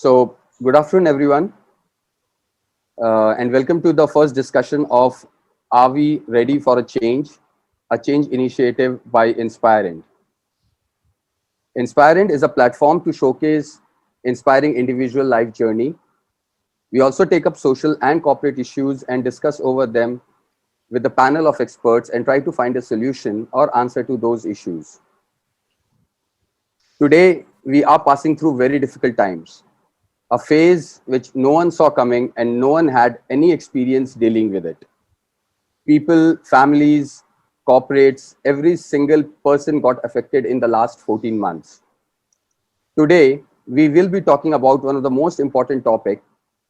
Good afternoon, everyone, and welcome to the first discussion of Are We Ready for a Change? A change initiative by InspireInd. InspireInd is a platform to showcase inspiring individual life journey. We also take up social and corporate issues and discuss over them with a panel of experts and try to find a solution or answer to those issues. Today, we are passing through very difficult times, a phase which no one saw coming and no one had any experience dealing with it. People, families, corporates, every single person got affected in the last 14 months. Today, we will be talking about one of the most important topic,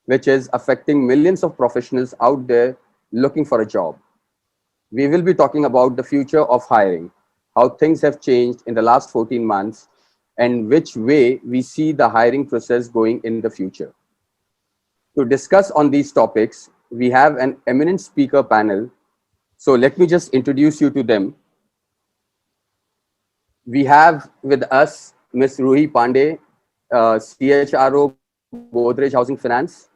which is affecting millions of professionals out there looking for a job. We will be talking about the future of hiring, how things have changed in the last 14 months, and which way we see the hiring process going in the future. To discuss on these topics, we have an eminent speaker panel. So let me just introduce you to them. We have with us Ms. Ruhi Pandey, CHRO, Godrej Housing Finance.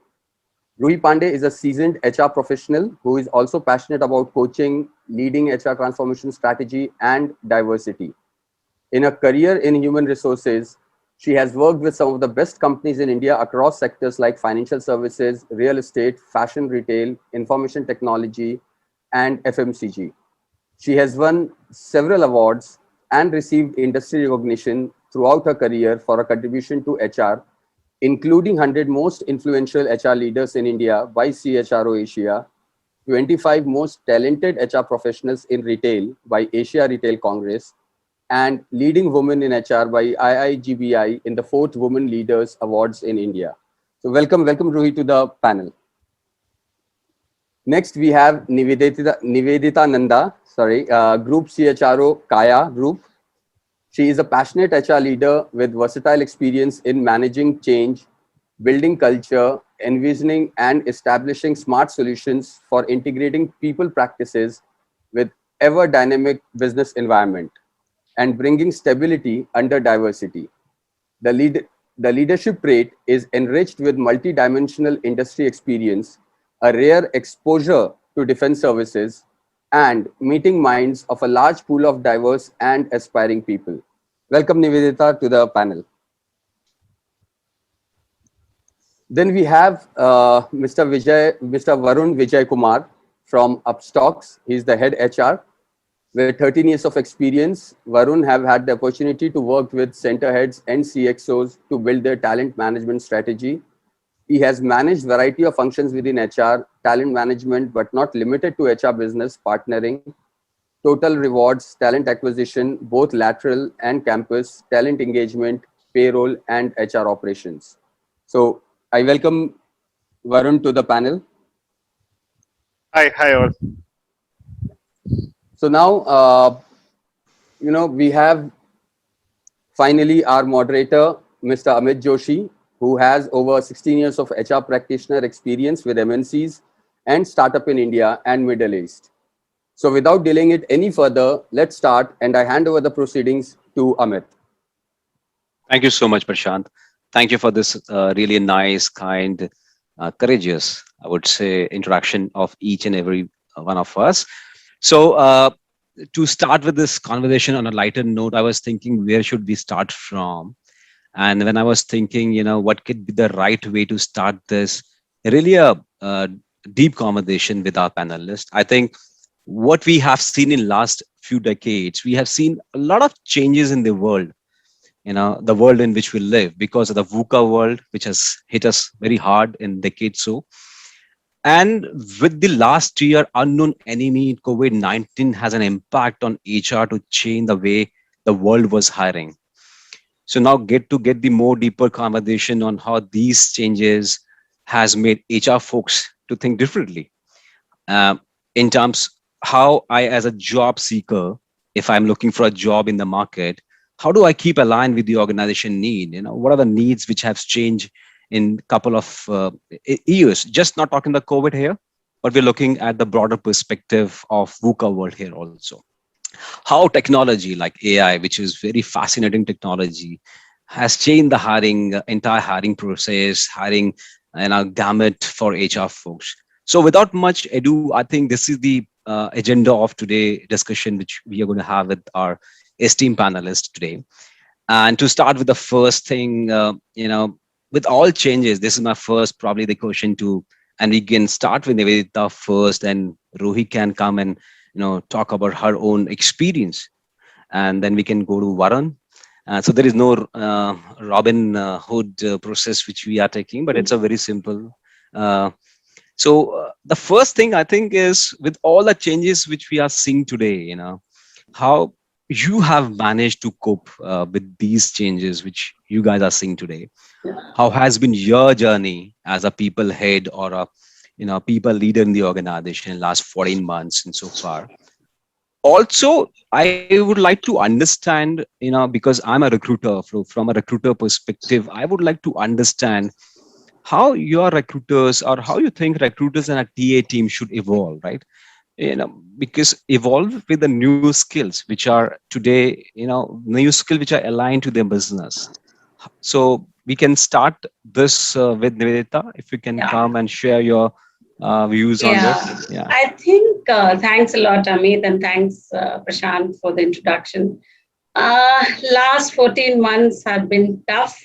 Ruhi Pandey is a seasoned HR professional who is also passionate about coaching, leading HR transformation strategy, and diversity. In her career in human resources, she has worked with some of the best companies in India across sectors like financial services, real estate, fashion retail, information technology, and FMCG. She has won several awards and received industry recognition throughout her career for her contribution to HR, including 100 most influential HR leaders in India by CHRO Asia, 25 most talented HR professionals in retail by Asia Retail Congress, and leading women in HR by IIGBI in the 4th Women Leaders Awards in India. So welcome Ruhi to the panel. Next, we have Nivedita Nanda, Group CHRO Kaya Group. She is a passionate HR leader with versatile experience in managing change, building culture, envisioning and establishing smart solutions for integrating people practices with ever dynamic business environment and bringing stability under diversity. The leadership trait is enriched with multi-dimensional industry experience, a rare exposure to defense services, and meeting minds of a large pool of diverse and aspiring people. Welcome, Nivedita, to the panel. Then we have Mr. Varun Vijay Kumar from Upstocks. He's the head HR. With 13 years of experience, Varun have had the opportunity to work with center heads and CXOs to build their talent management strategy. He has managed variety of functions within HR, talent management, but not limited to HR business partnering, total rewards, talent acquisition, both lateral and campus, talent engagement, payroll, and HR operations. So I welcome Varun to the panel. Hi all. So now, we have finally our moderator, Mr. Amit Joshi, who has over 16 years of HR practitioner experience with MNCs and startup in India and Middle East. So without delaying it any further, let's start, and I hand over the proceedings to Amit. Thank you so much, Prashant. Thank you for this really nice, kind, courageous, I would say, introduction of each and every one of us. So to start with this conversation on a lighter note, I was thinking, where should we start from? And when I was thinking, what could be the right way to start this, really a deep conversation with our panelists. I think what we have seen in last few decades, we have seen a lot of changes in the world, the world in which we live, because of the VUCA world, which has hit us very hard in decades so. And with the last year, unknown enemy, COVID-19 has an impact on HR to change the way the world was hiring. So now get the more deeper conversation on how these changes has made HR folks to think differently. In terms how I, as a job seeker, if I'm looking for a job in the market, how do I keep aligned with the organization need? What are the needs which have changed in a couple of years? Just not talking the COVID here, but we're looking at the broader perspective of VUCA world here also. How technology like AI, which is very fascinating technology, has changed the hiring, entire hiring process, hiring, and a gamut for HR folks. So without much ado, I think this is the agenda of today discussion, which we are going to have with our esteemed panelists today. And to start with the first thing, with all changes, this is my first probably the question to, and we can start with Nivedita first, and Ruhi can come and talk about her own experience, and then we can go to Varun. So there is no Robin Hood process which we are taking, but it's a very simple. Uh, the first thing I think is with all the changes which we are seeing today, how you have managed to cope with these changes which you guys are seeing today. How has been your journey as a people head or a people leader in the organization in last 14 months and so far? Also, I would like to understand, because I'm a recruiter, from a recruiter perspective, I would like to understand how your recruiters or how you think recruiters and a TA team should evolve, right? Because evolve with the new skills which are today, new skills which are aligned to their business. So we can start this with Nivedita, if you can Yeah. come and share your views on Yeah, this. Yeah. I think thanks a lot, Amit, and thanks, Prashant, for the introduction. Last 14 months have been tough,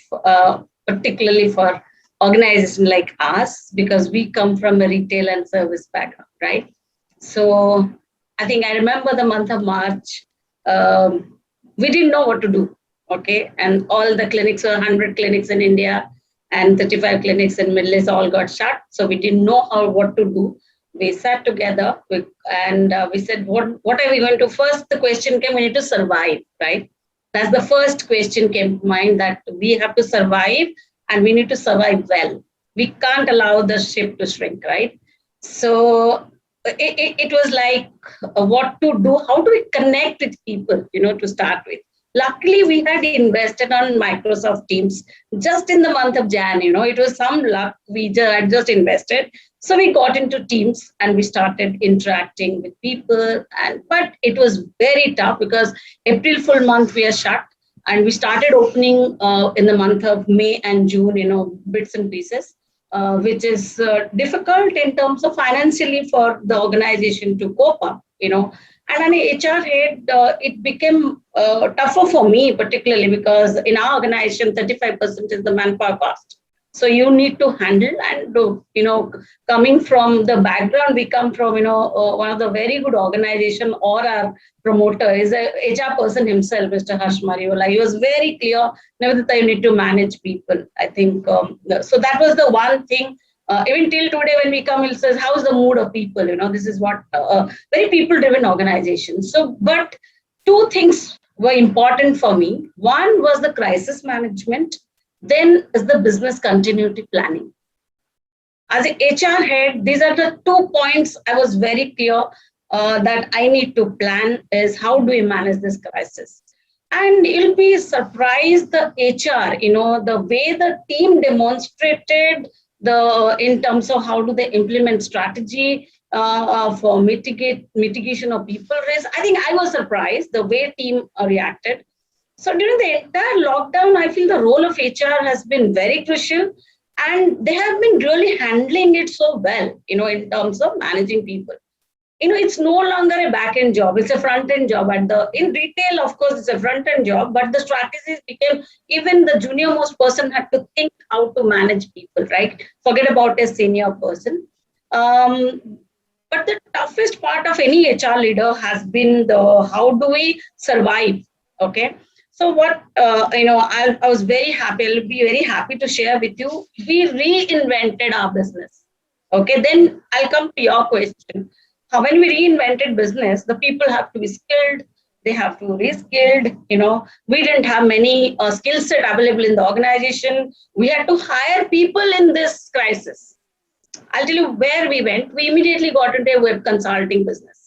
particularly for organizations like us, because we come from a retail and service background, right? So I think I remember the month of March, we didn't know what to do, okay? And all the clinics, were 100 clinics in India and 35 clinics in Middle East all got shut. So we didn't know what to do. We sat together and we said, what are we going to? First, the question came, we need to survive, right? That's the first question came to mind, that we have to survive and we need to survive well. We can't allow the ship to shrink, right? So it was like what to do, how do we connect with people, to start with. Luckily, we had invested on Microsoft Teams just in the month of Jan. It was some luck. We had just invested. So we got into Teams and we started interacting with people. But it was very tough because April full month we are shut. And we started opening in the month of May and June, bits and pieces, which is difficult in terms of financially for the organization to cope up. And an HR head, it became tougher for me, particularly because in our organization, 35% is the manpower cost. So you need to handle and, coming from the background, we come from, one of the very good organization, or our promoter is a HR person himself, Mr. Harsh Mariola. He was very clear, Nivedita, you need to manage people. I think, so that was the one thing. Even till today, when we come, it says, how's the mood of people? This is what very people-driven organization. So, but two things were important for me. One was the crisis management. Then is the business continuity planning. As an HR head, these are the 2 points I was very clear that I need to plan is how do we manage this crisis? And you'll be surprised the HR, the way the team demonstrated in terms of how do they implement strategy for mitigation of people risk. I think I was surprised the way team reacted. So during the entire lockdown, I feel the role of HR has been very crucial, and they have been really handling it so well, in terms of managing people. It's no longer a back-end job, it's a front-end job. In retail, of course, it's a front-end job, but the strategies became, even the junior most person had to think how to manage people, right? Forget about a senior person. But the toughest part of any HR leader has been how do we survive, okay? So what, I was very happy, I'll be very happy to share with you, we reinvented our business. Okay, then I'll come to your question. When we reinvented business, the people have to be skilled, they have to be reskilled. We didn't have many skill set available in the organization. We had to hire people in this crisis. I'll tell you where we went. We immediately got into a web consulting business.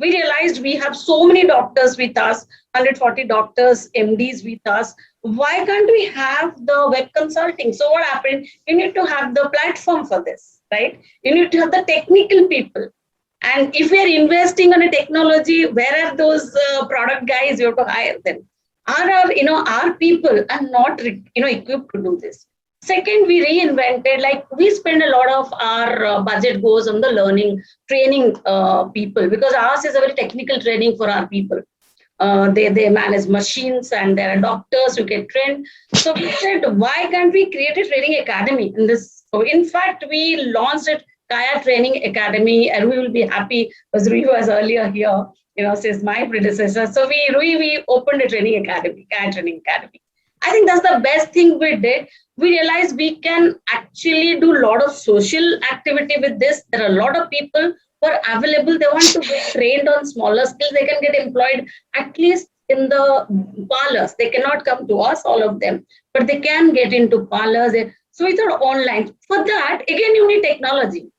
We realized we have so many doctors with us, 140 doctors, MDs with us. Why can't we have the web consulting? So what happened? You need to have the platform for this, right? You need to have the technical people. And if we are investing on a technology, where are those product guys? You have to hire them. our people are not equipped to do this. Second, we reinvented, like we spend a lot of our budget goes on the learning, training people, because ours is a very technical training for our people. They manage machines and there are doctors who get trained. So we said, why can't we create a training academy in this? So in fact, we launched it, Kaya Training Academy, and we will be happy because Rui was earlier here, says my predecessor. So we opened a training academy, Kaya Training Academy. I think that's the best thing we did. We realized we can actually do a lot of social activity with this. There are a lot of people who are available. They want to get trained on smaller skills. They can get employed at least in the parlors. They cannot come to us, all of them, but they can get into parlors. So we thought online. For that, again, you need technology.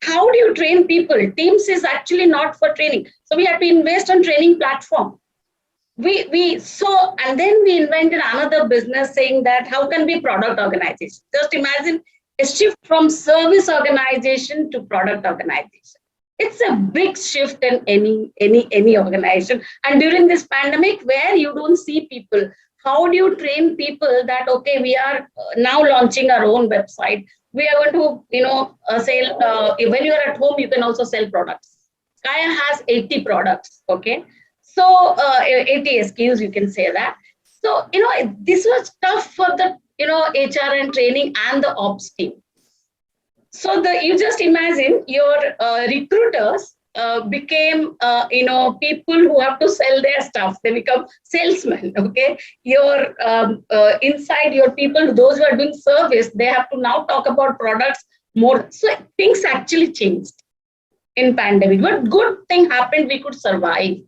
How do you train people? Teams is actually not for training. So we had to invest on training platform. And then we invented another business saying that how can we product organization? Just imagine a shift from service organization to product organization. It's a big shift in any organization. And during this pandemic, where you don't see people, how do you train people that, okay, we are now launching our own website. We are going to, sell, when you're at home, you can also sell products. Kaya has 80 products, okay? So 80 SKUs, you can say that. So, this was tough for the, HR and training and the ops team. So you just imagine your recruiters became, people who have to sell their stuff. They become salesmen, okay? Your inside your people, those who are doing service, they have to now talk about products more. So things actually changed in pandemic. But good thing happened, we could survive.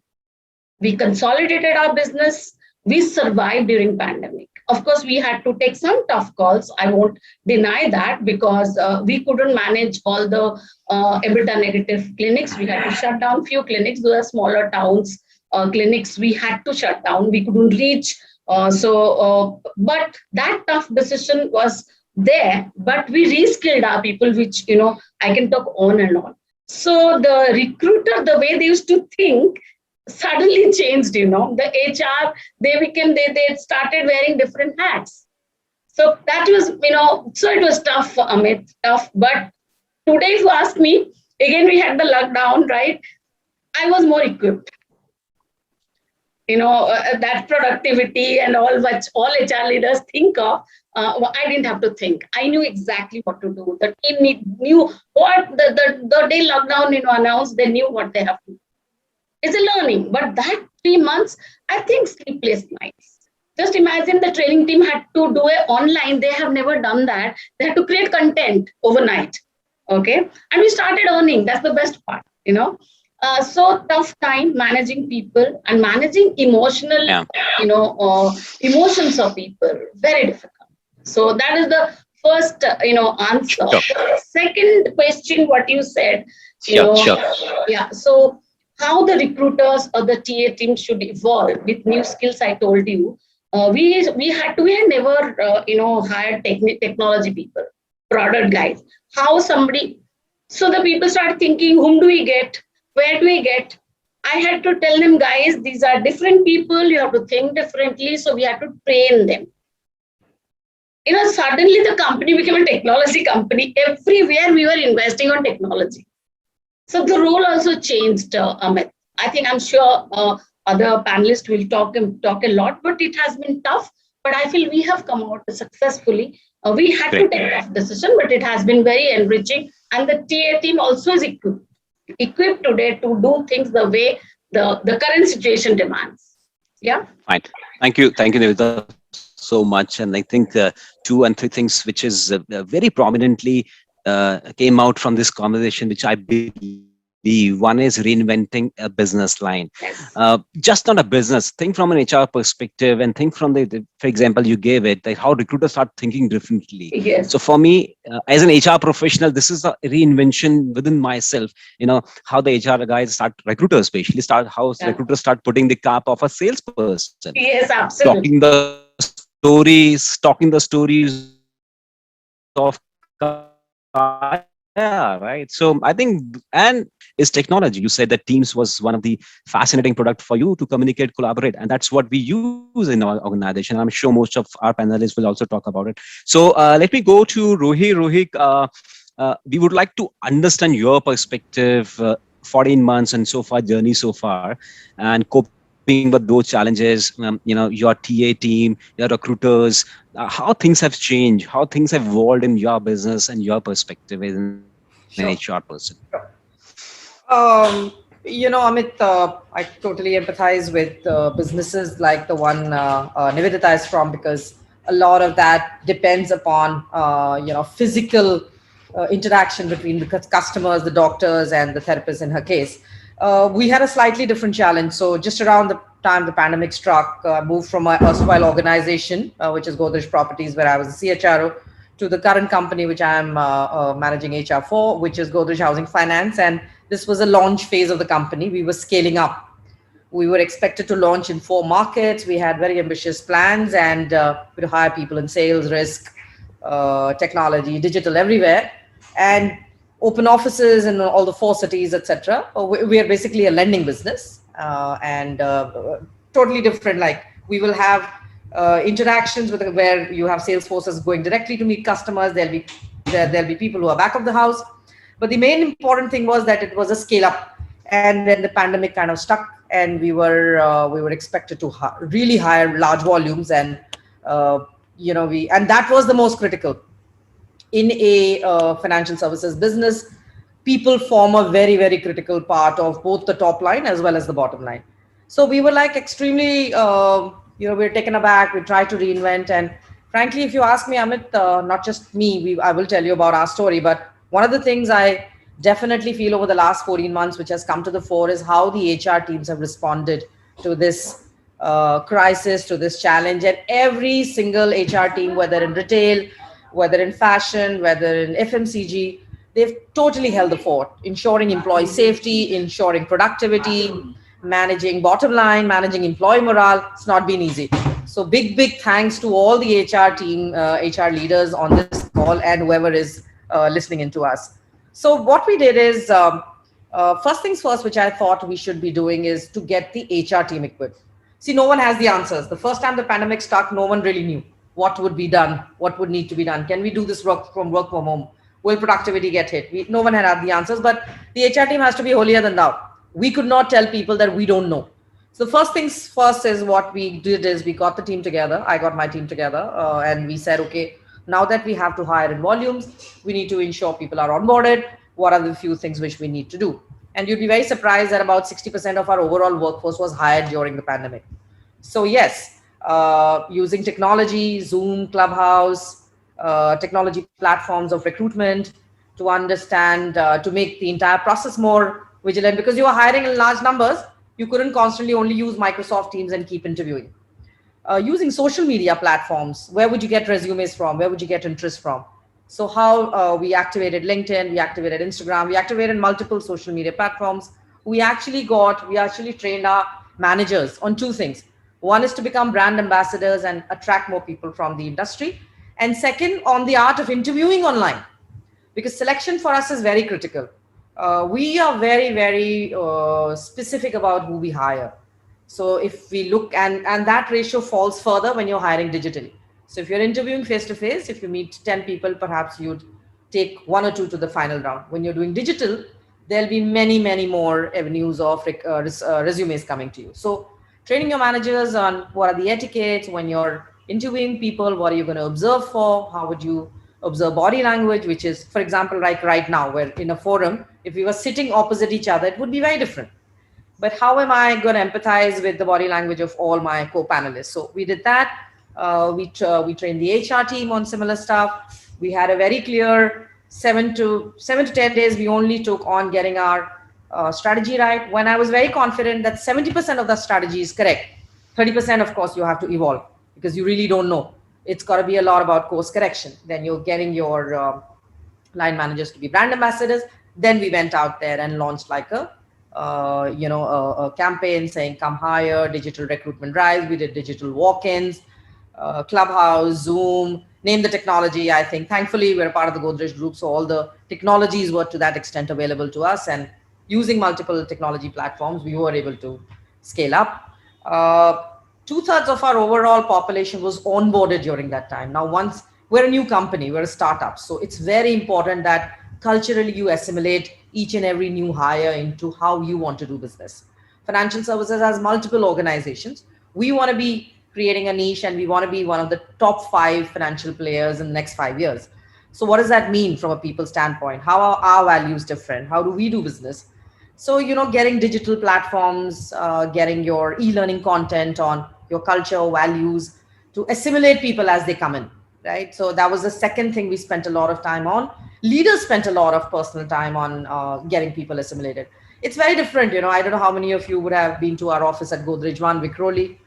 We consolidated our business. We survived during pandemic. Of course, we had to take some tough calls. I won't deny that, because we couldn't manage all the EBITDA negative clinics. We had to shut down few clinics. Those are smaller towns clinics. We had to shut down. We couldn't reach. But that tough decision was there. But we reskilled our people, which, I can talk on and on. So the recruiter, the way they used to think, suddenly changed. The HR, they started wearing different hats. So that was, so it was tough, Amit, tough. But today, if you ask me, again, we had the lockdown, right? I was more equipped. That productivity and all what all HR leaders think of, I didn't have to think. I knew exactly what to do. The team knew what the day lockdown, announced, they knew what they have to do. It's a learning, but that 3 months, I think sleepless nights. Just imagine the training team had to do it online. They have never done that. They had to create content overnight. Okay. And we started earning. That's the best part, So tough time managing people and managing emotional, emotions of people. Very difficult. So that is the first, answer. Sure. Second question, what you said, Sure. yeah. So how the recruiters or the TA team should evolve with new skills, I told you. We had never, hired technology people, product guys. How somebody, so the people start thinking, whom do we get? Where do we get? I had to tell them, guys, these are different people. You have to think differently. So we had to train them. Suddenly the company became a technology company. Everywhere we were investing on technology. So the role also changed, Amit. I'm sure other panelists will talk a lot, but it has been tough. But I feel we have come out successfully. We had to take a tough decision, but it has been very enriching. And the TA team also is equipped today to do things the way the current situation demands. Yeah. Fine. Thank you, Nivida, so much. And I think 2 and 3 things which is very prominently came out from this conversation, which I believe one is reinventing a business line. Yes. Just not a business. Think from an HR perspective and think from for example, you gave it, like how recruiters start thinking differently. Yes. So for me, as an HR professional, this is a reinvention within myself. How the HR guys recruiters especially recruiters start putting the cap of a salesperson. Yes, absolutely. Talking the stories of right. So I think, and is technology. You said that Teams was one of the fascinating product for you to communicate, collaborate, and that's what we use in our organization. I'm sure most of our panelists will also talk about it. So let me go to Rohit. We would like to understand your perspective, 14 months and so far journey so far, and coping with those challenges. Your TA team, your recruiters, how things have changed, how things have evolved in your business and your perspective as an HR person. Sure. Sure. Amit, I totally empathize with businesses like the one Nivedita is from, because a lot of that depends upon, physical interaction between the customers, the doctors, and the therapists in her case. We had a slightly different challenge. So just around the time the pandemic struck, I moved from my erstwhile organization, which is Godrej Properties, where I was a CHRO, to the current company, which I'm managing HR for, which is Godrej Housing Finance. And this was a launch phase of the company. We were scaling up. We were expected to launch in 4 markets. We had very ambitious plans, and we would hire people in sales, risk, technology, digital, everywhere, and open offices in all the 4 cities, etc. We are basically a lending business, and totally different. Like, we will have interactions with where you have sales forces going directly to meet customers. There'll be people who are back of the house, but the main important thing was that it was a scale up. And then the pandemic kind of stuck, and we were expected to really hire large volumes, and and that was the most critical in a financial services business. People form a very, very critical part of both the top line as well as the bottom line. So we were like extremely, we were taken aback. We tried to reinvent. And frankly, if you ask me, Amit, not just me, I will tell you about our story. But one of the things I definitely feel over the last 14 months, which has come to the fore, is how the HR teams have responded to this crisis, to this challenge. And every single HR team, whether in retail, whether in fashion, whether in FMCG, they've totally held the fort, ensuring employee safety, ensuring productivity, managing bottom line, managing employee morale. It's not been easy. So big thanks to all the HR team, HR leaders on this call, and whoever is listening into us. So what we did is, first things first, which I thought we should be doing, is to get the HR team equipped. See, no one has the answers. The first time the pandemic struck, no one really knew what would be done, what would need to be done. Can we do this work from home? Will productivity get hit? No one had the answers, but the HR team has to be holier than thou. We could not tell people that we don't know. So the first things first is what we did is we got the team together. I got my team together, and we said, okay, now that we have to hire in volumes, we need to ensure people are onboarded. What are the few things which we need to do? And you'd be very surprised that about 60% of our overall workforce was hired during the pandemic. So yes, using technology, Zoom, Clubhouse, technology platforms of recruitment to understand, to make the entire process more vigilant, because you are hiring in large numbers. You couldn't constantly only use Microsoft Teams and keep interviewing. Using social media platforms, where would you get resumes from? Where would you get interest from? So how we activated LinkedIn, we activated Instagram, we activated multiple social media platforms. We actually trained our managers on 2 things. One is to become brand ambassadors and attract more people from the industry. And second, on the art of interviewing online, because selection for us is very critical. We are very, very specific about who we hire. So if we look, and that ratio falls further when you're hiring digitally. So if you're interviewing face-to-face, if you meet 10 people, perhaps you'd take 1 or 2 to the final round. When you're doing digital, there'll be many, many more avenues of resumes coming to you. So training your managers on what are the etiquettes when you're interviewing people, what are you going to observe for, how would you observe body language, which is, for example, like right now, we're in a forum, if we were sitting opposite each other, it would be very different. But how am I going to empathize with the body language of all my co-panelists? So we did that. We trained the HR team on similar stuff. We had a very clear 7 to 10 days we only took on getting our strategy right, when I was very confident that 70% of the strategy is correct. 30%, of course, you have to evolve because you really don't know. It's got to be a lot about course correction. Then you're getting your line managers to be brand ambassadors. Then we went out there and launched like a campaign saying, come hire, digital recruitment drives. We did digital walk-ins, Clubhouse, Zoom, name the technology. I think thankfully we're a part of the Godrej group. So all the technologies were to that extent available to us. And using multiple technology platforms, we were able to scale up. Uh, 2/3 of our overall population was onboarded during that time. Now, once we're a new company, we're a startup. So it's very important that culturally you assimilate each and every new hire into how you want to do business. Financial services has multiple organizations. We want to be creating a niche and we want to be one of the top 5 financial players in the next 5 years. So what does that mean from a people standpoint? How are our values different? How do we do business? So, getting digital platforms, getting your e-learning content on your culture, values to assimilate people as they come in, right? So that was the second thing we spent a lot of time on. Leaders spent a lot of personal time on getting people assimilated. It's very different. I don't know how many of you would have been to our office at Godrej 1, Vikhroli.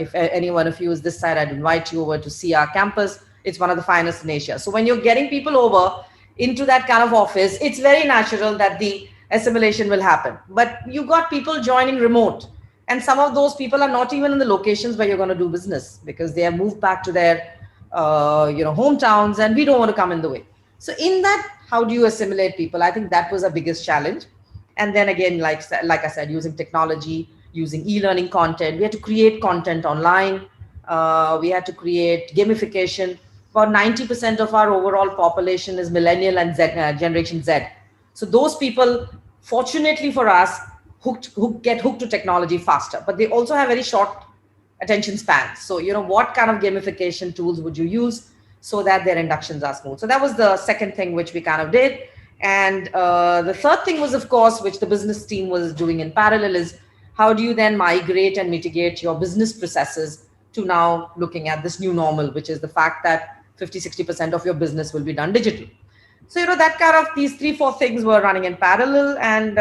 If any one of you is this side, I'd invite you over to see our campus. It's one of the finest in Asia. So when you're getting people over into that kind of office, it's very natural that the assimilation will happen. But you got people joining remote. And some of those people are not even in the locations where you're going to do business because they have moved back to their hometowns and we don't want to come in the way. So in that, how do you assimilate people? I think that was our biggest challenge. And then again, like I said, using technology, using e-learning content, we had to create content online. We had to create gamification. About 90% of our overall population is millennial and Generation Z. So those people, fortunately for us, who get hooked to technology faster, but they also have very short attention spans. So, what kind of gamification tools would you use so that their inductions are smooth? So that was the second thing which we kind of did. And the third thing was, of course, which the business team was doing in parallel is how do you then migrate and mitigate your business processes to now looking at this new normal, which is the fact that 50-60% of your business will be done digitally. So, that kind of these 3-4 things were running in parallel. And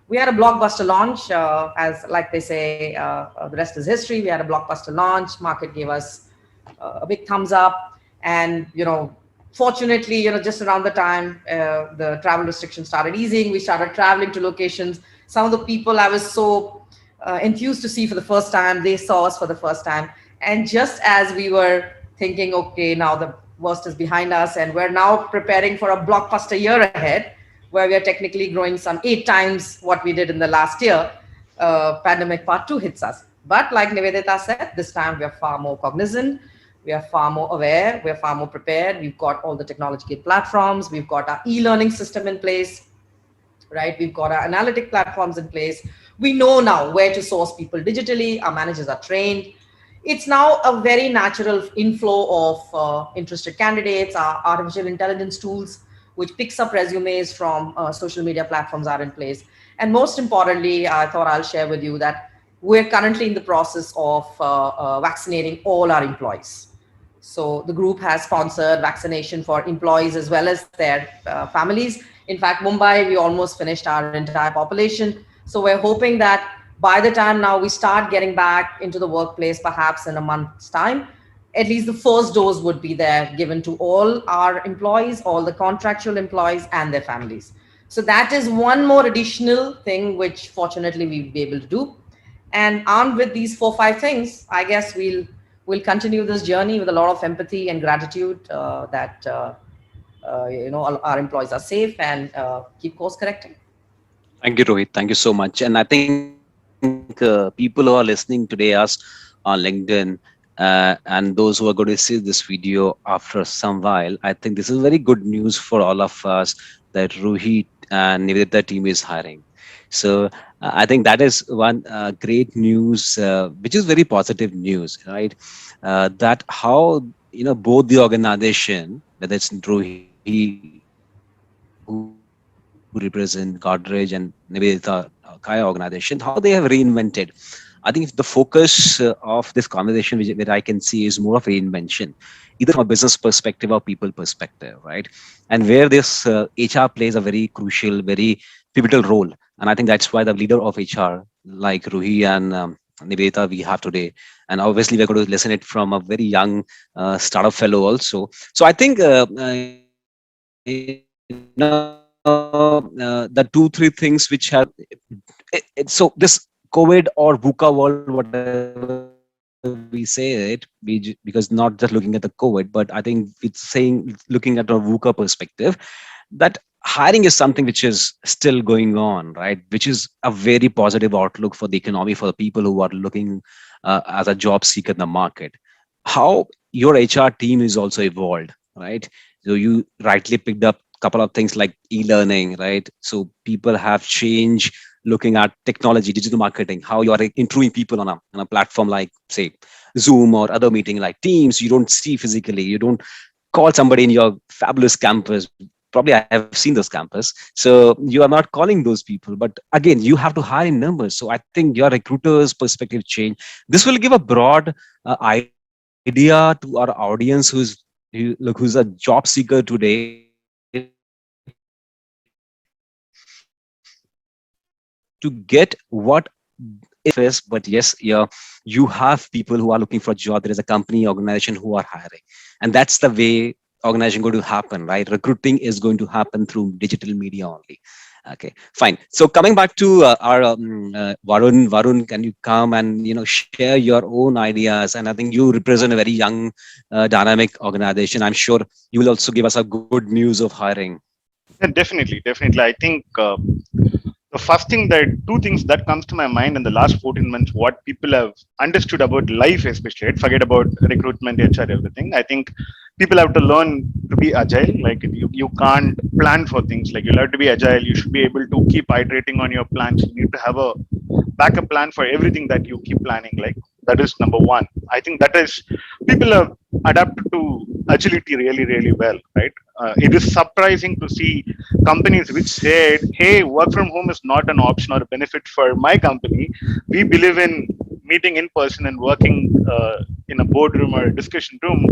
we had a blockbuster launch, as like they say, the rest is history. We had a blockbuster launch. Market gave us a big thumbs up. And, fortunately, just around the time the travel restrictions started easing, we started traveling to locations. Some of the people I was so enthused to see for the first time, they saw us for the first time. And just as we were thinking, okay, now the worst is behind us and we're now preparing for a blockbuster year ahead, where we are technically growing some 8 times what we did in the last year, pandemic part 2 hits us. But like Nivedita said, this time we are far more cognizant, we are far more aware, we are far more prepared. We've got all the technological platforms, we've got our e-learning system in place, right? We've got our analytic platforms in place. We know now where to source people digitally, our managers are trained. It's now a very natural inflow of interested candidates. Our artificial intelligence tools, which picks up resumes from social media platforms, are in place. And most importantly, I thought I'll share with you that we're currently in the process of vaccinating all our employees. So the group has sponsored vaccination for employees as well as their families. In fact, Mumbai, we almost finished our entire population. So we're hoping that by the time now we start getting back into the workplace, perhaps in a month's time, at least the first dose would be there given to all our employees, all the contractual employees and their families. So that is one more additional thing which fortunately we'll be able to do. And armed with these 4-5 things, I guess we'll continue this journey with a lot of empathy and gratitude that our employees are safe and keep course correcting. Thank you, Rohit. Thank you so much. And I think people who are listening today us on LinkedIn and those who are going to see this video after some while, I think this is very good news for all of us that Rohit and Nivedita team is hiring. So I think that is one great news, which is very positive news, right? That how both the organization, whether it's Rohit who represent Godrej and Nivedita Kaya organization, how they have reinvented. I think the focus of this conversation, which I can see, is more of reinvention, either from a business perspective or people perspective, right? And where this HR plays a very crucial, very pivotal role. And I think that's why the leader of HR, like Ruhi and Nivedita, we have today. And obviously, we're going to listen it from a very young startup fellow also. So I think the 2-3 things which have so this COVID or VUCA world, whatever we say it, because not just looking at the COVID, but I think it's saying, looking at a VUCA perspective, that hiring is something which is still going on, right? Which is a very positive outlook for the economy, for the people who are looking as a job seeker in the market. How your HR team is also evolved, right? So you rightly picked up a couple of things like e-learning, right? So people have changed looking at technology, digital marketing, how you are interviewing people on a platform like, say, Zoom or other meeting like Teams. You don't see physically. You don't call somebody in your fabulous campus. Probably I have seen this campus. So you are not calling those people. But again, you have to hire in numbers. So I think your recruiter's perspective change. This will give a broad idea to our audience who's a job seeker today, to get what is office, but yes, yeah, you have people who are looking for a job. There is a company, organization who are hiring, and that's the way organization going to happen, right? Recruiting is going to happen through digital media only. Okay, fine. So coming back to our Varun, can you come and share your own ideas? And I think you represent a very young, dynamic organization. I'm sure you will also give us a good news of hiring. Yeah, definitely, definitely. I think the first thing that two things that comes to my mind in the last 14 months, what people have understood about life, especially, right? Forget about recruitment, HR, everything. I think people have to learn to be agile. Like you can't plan for things. Like you'll have to be agile. You should be able to keep iterating on your plans. You need to have a backup plan for everything that you keep planning. Like that is number one. I think that is people have adapted to agility really, really well, right? It is surprising to see companies which said, "Hey, work from home is not an option or a benefit for my company. We believe in meeting in person and working in a boardroom or a discussion room."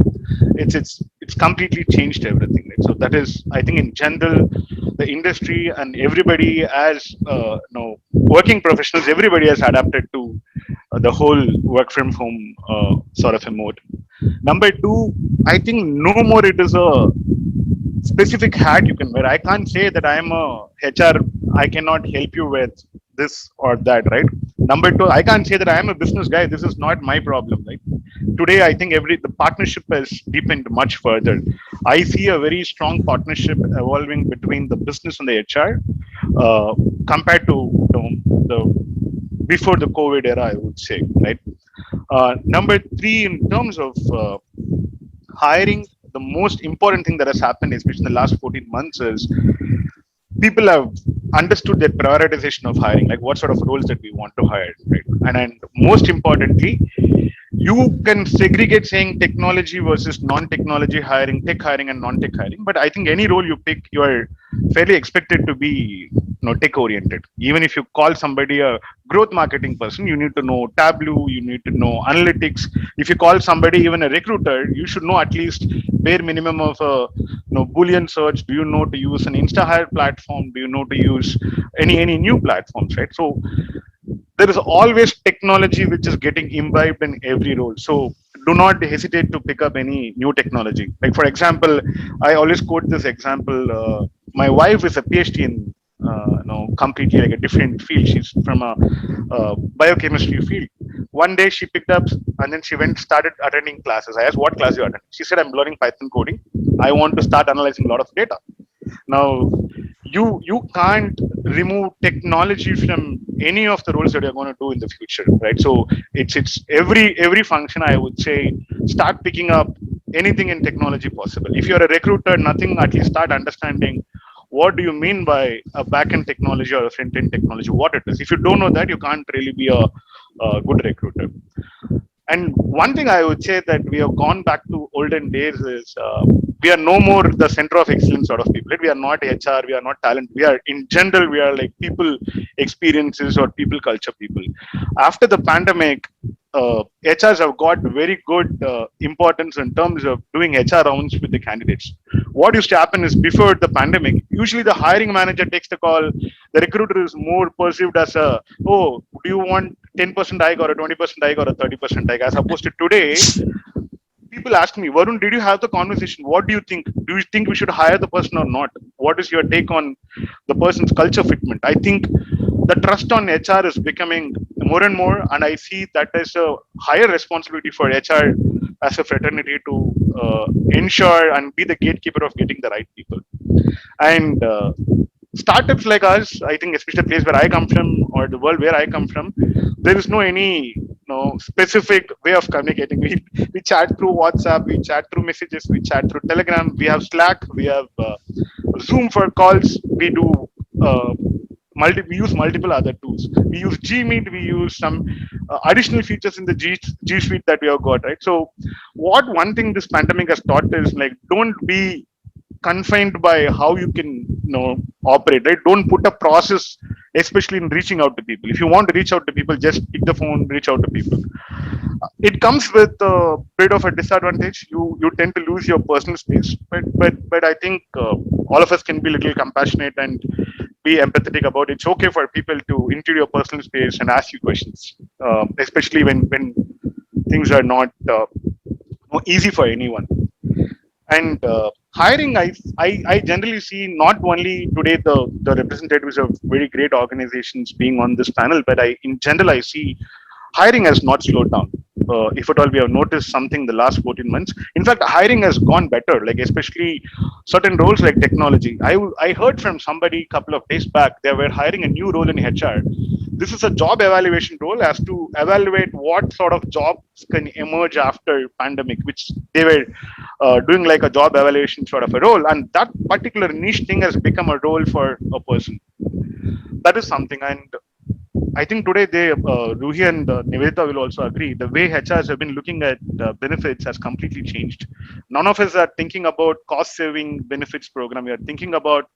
It's completely changed everything. Right? So that is, I think, in general, the industry and everybody as working professionals, everybody has adapted to the whole work from home sort of a mode. Number two, I think no more it is a specific hat you can wear. I can't say that I am a HR. I cannot help you with this or that, right? Number two, I can't say that I am a business guy. This is not my problem, right? Today, I think the partnership has deepened much further. I see a very strong partnership evolving between the business and the HR compared to the before the COVID era, I would say, right? Number three, in terms of hiring, the most important thing that has happened, especially in the last 14 months, is people have understood that prioritization of hiring, like what sort of roles that we want to hire, right? And most importantly, you can segregate saying technology versus non-technology hiring, tech hiring and non-tech hiring. But I think any role you pick, you are fairly expected to be tech oriented. Even if you call somebody a growth marketing person, you need to know Tableau, you need to know analytics. If you call somebody even a recruiter, you should know at least bare minimum of a Boolean search. Do you know to use an Insta-hire platform? Do you know to use any new platforms, right? So there is always technology which is getting imbibed in every role. So do not hesitate to pick up any new technology. Like for example, I always quote this example. My wife is a PhD in completely like a different field. She's from a biochemistry field. One day she picked up and then she started attending classes. I asked, "What class you attend?" She said, "I'm learning Python coding. I want to start analyzing a lot of data." Now, you can't remove technology from any of the roles that you're going to do in the future, right? So it's every function, I would say, start picking up anything in technology possible. If you're a recruiter, nothing, at least start understanding what do you mean by a back-end technology or a front-end technology, what it is. If you don't know that, you can't really be a good recruiter. And one thing I would say that we have gone back to olden days is we are no more the center of excellence sort of people. Right? We are not HR, we are not talent. We are, in general, we are like people experiences or people culture people. After the pandemic, HRs have got very good importance in terms of doing HR rounds with the candidates. What used to happen is before the pandemic, usually the hiring manager takes the call. The recruiter is more perceived as a, "Oh, do you want 10% hike or a 20% hike or a 30% hike?" As opposed to today, people ask me, "Varun, did you have the conversation? What do you think? Do you think we should hire the person or not? What is your take on the person's culture fitment?" I think the trust on HR is becoming more and more, and I see that as a higher responsibility for HR as a fraternity to ensure and be the gatekeeper of getting the right people. And startups like us, I think, especially the place where I come from or the world where I come from, there is no any specific way of communicating. We chat through WhatsApp, we chat through messages, we chat through Telegram, we have Slack, we have Zoom for calls, we do we use multiple other tools. We use Gmeet, we use some additional features in the G Suite that we have got, right? So what one thing this pandemic has taught is, like, don't be confined by how you can operate, right? Don't put a process, especially in reaching out to people. If you want to reach out to people, just pick the phone, reach out to people. It comes with a bit of a disadvantage. You tend to lose your personal space, but I think all of us can be a little compassionate and be empathetic about it. It's okay for people to enter your personal space and ask you questions, especially when things are not easy for anyone. And hiring, I generally see not only today the representatives of very great organizations being on this panel, but in general I see hiring has not slowed down. If at all we have noticed something the last 14 months, in fact, hiring has gone better, like especially certain roles like technology. I heard from somebody a couple of days back, they were hiring a new role in HR. This is a job evaluation role as to evaluate what sort of jobs can emerge after pandemic, which they were doing like a job evaluation sort of a role. And that particular niche thing has become a role for a person. That is something. And I think today Ruhi and Nivedita will also agree. The way HRs have been looking at benefits has completely changed. None of us are thinking about cost-saving benefits program. We are thinking about,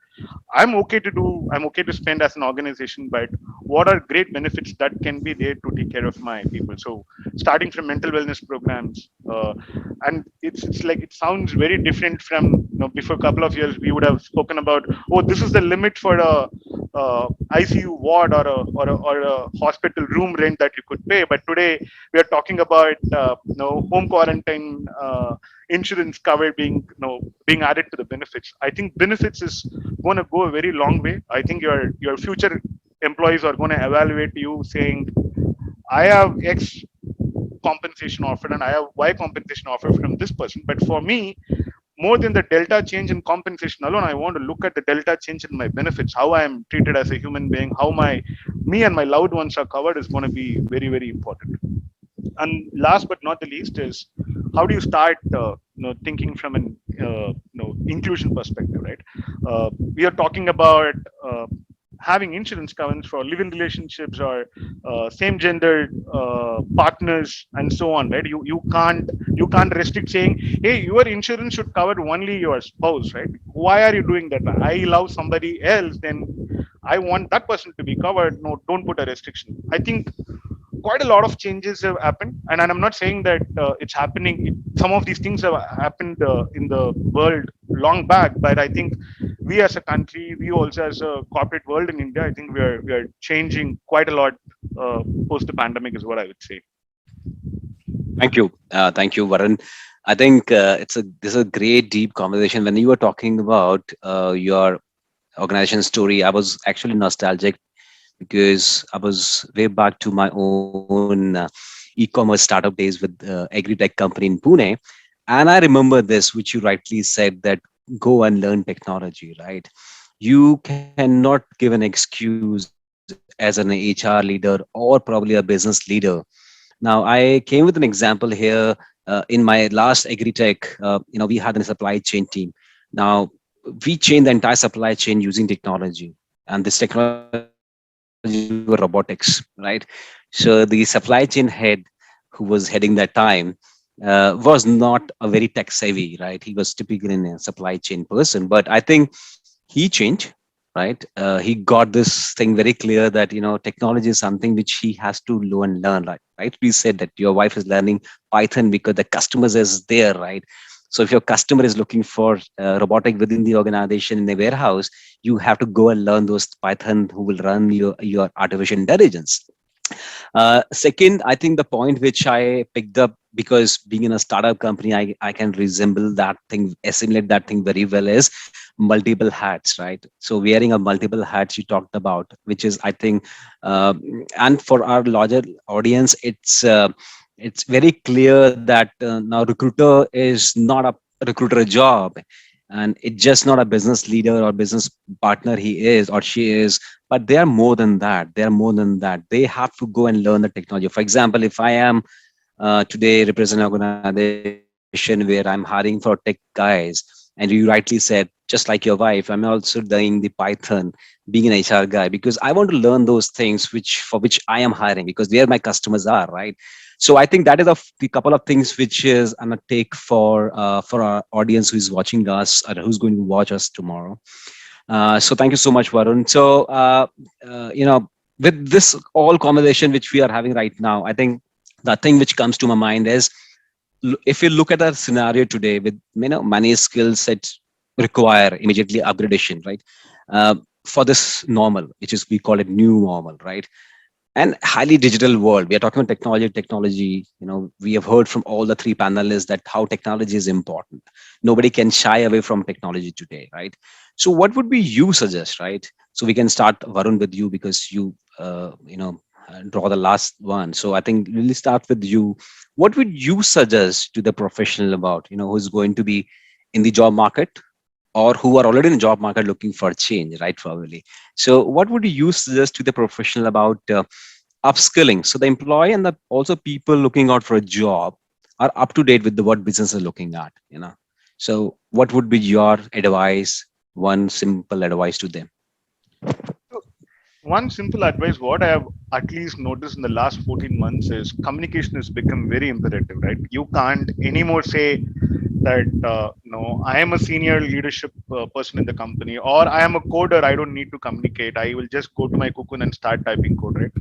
I'm okay to spend as an organization, but what are great benefits that can be there to take care of my people? So starting from mental wellness programs, and it's like, it sounds very different from before a couple of years we would have spoken about, oh, this is the limit for a ICU ward or a hospital room rent that you could pay. But today we are talking about home quarantine insurance cover being added to the benefits. I think benefits is going to go a very long way. I think your future employees are going to evaluate you saying, I have X compensation offered and I have Y compensation offered from this person. But for me, more than the delta change in compensation alone, I want to look at the delta change in my benefits, how I am treated as a human being, how me and my loved ones are covered is going to be very, very important. And last but not the least is, how do you start thinking from an inclusion perspective, right? We are talking about having insurance coverage for live-in relationships or same gender partners and so on, right? You can't restrict saying, hey, your insurance should cover only your spouse, right? Why are you doing that? I love somebody else, then I want that person to be covered. No, don't put a restriction. I think quite a lot of changes have happened, and I'm not saying that it's happening. Some of these things have happened in the world long back, but I think we as a country, we also as a corporate world in India, I think we are changing quite a lot post the pandemic, is what I would say. Thank you, Varun. I think this is a great deep conversation. When you were talking about your organization story, I was actually nostalgic because I was way back to my own e-commerce startup days with agri-tech company in Pune. And I remember this, which you rightly said, that go and learn technology, right? You cannot give an excuse as an HR leader or probably a business leader. Now, I came with an example here in my last agri-tech. We had a supply chain team. Now, we changed the entire supply chain using technology, and this technology were robotics, right? So the supply chain head who was heading that time was not a very tech savvy, right? He was typically a supply chain person, but I think he changed, right? He got this thing very clear that technology is something which he has to learn, right? We said that your wife is learning Python because the customers is there, right? So if your customer is looking for robotic within the organization in the warehouse, you have to go and learn those Python who will run your artificial intelligence. Second, I think the point which I picked up, because being in a startup company, I can resemble that thing, assimilate that thing very well, is multiple hats, right? So wearing a multiple hats you talked about, which is, I think, and for our larger audience, it's very clear that now recruiter is not a recruiter job. and it's just not a business leader or business partner he is or she is, but they are more than that. They are more than that. They have to go and learn the technology. For example, if I am today represent an organization where I'm hiring for tech guys, and you rightly said, just like your wife, I'm also doing the Python, being an HR guy, because I want to learn those things which I am hiring, because where my customers are, right? So I think that is the couple of things which is I'm gonna take for our audience who is watching us or who's going to watch us tomorrow. So thank you so much, Varun. So with this all conversation which we are having right now, I think the thing which comes to my mind is, if you look at the scenario today with many skill sets require immediately upgradation, right? uh, for this normal, which is we call it new normal, right? And highly digital world, we are talking about technology. We have heard from all the three panelists that how technology is important. Nobody can shy away from technology today, right? So what would be you suggest, right? So we can start, Varun, with you, because you draw the last one. So I think really start with you. What would you suggest to the professional about who's going to be in the job market, or who are already in the job market looking for change, right? Probably. So what would you suggest to the professional about upskilling, so the employee and the also people looking out for a job are up to date with what business is looking at? So what would be your advice, one simple advice to them? One simple advice, what I have at least noticed in the last 14 months is communication has become very imperative, right? You can't anymore say that, no, I am a senior leadership person in the company, or I am a coder, I don't need to communicate. I will just go to my cocoon and start typing code, right?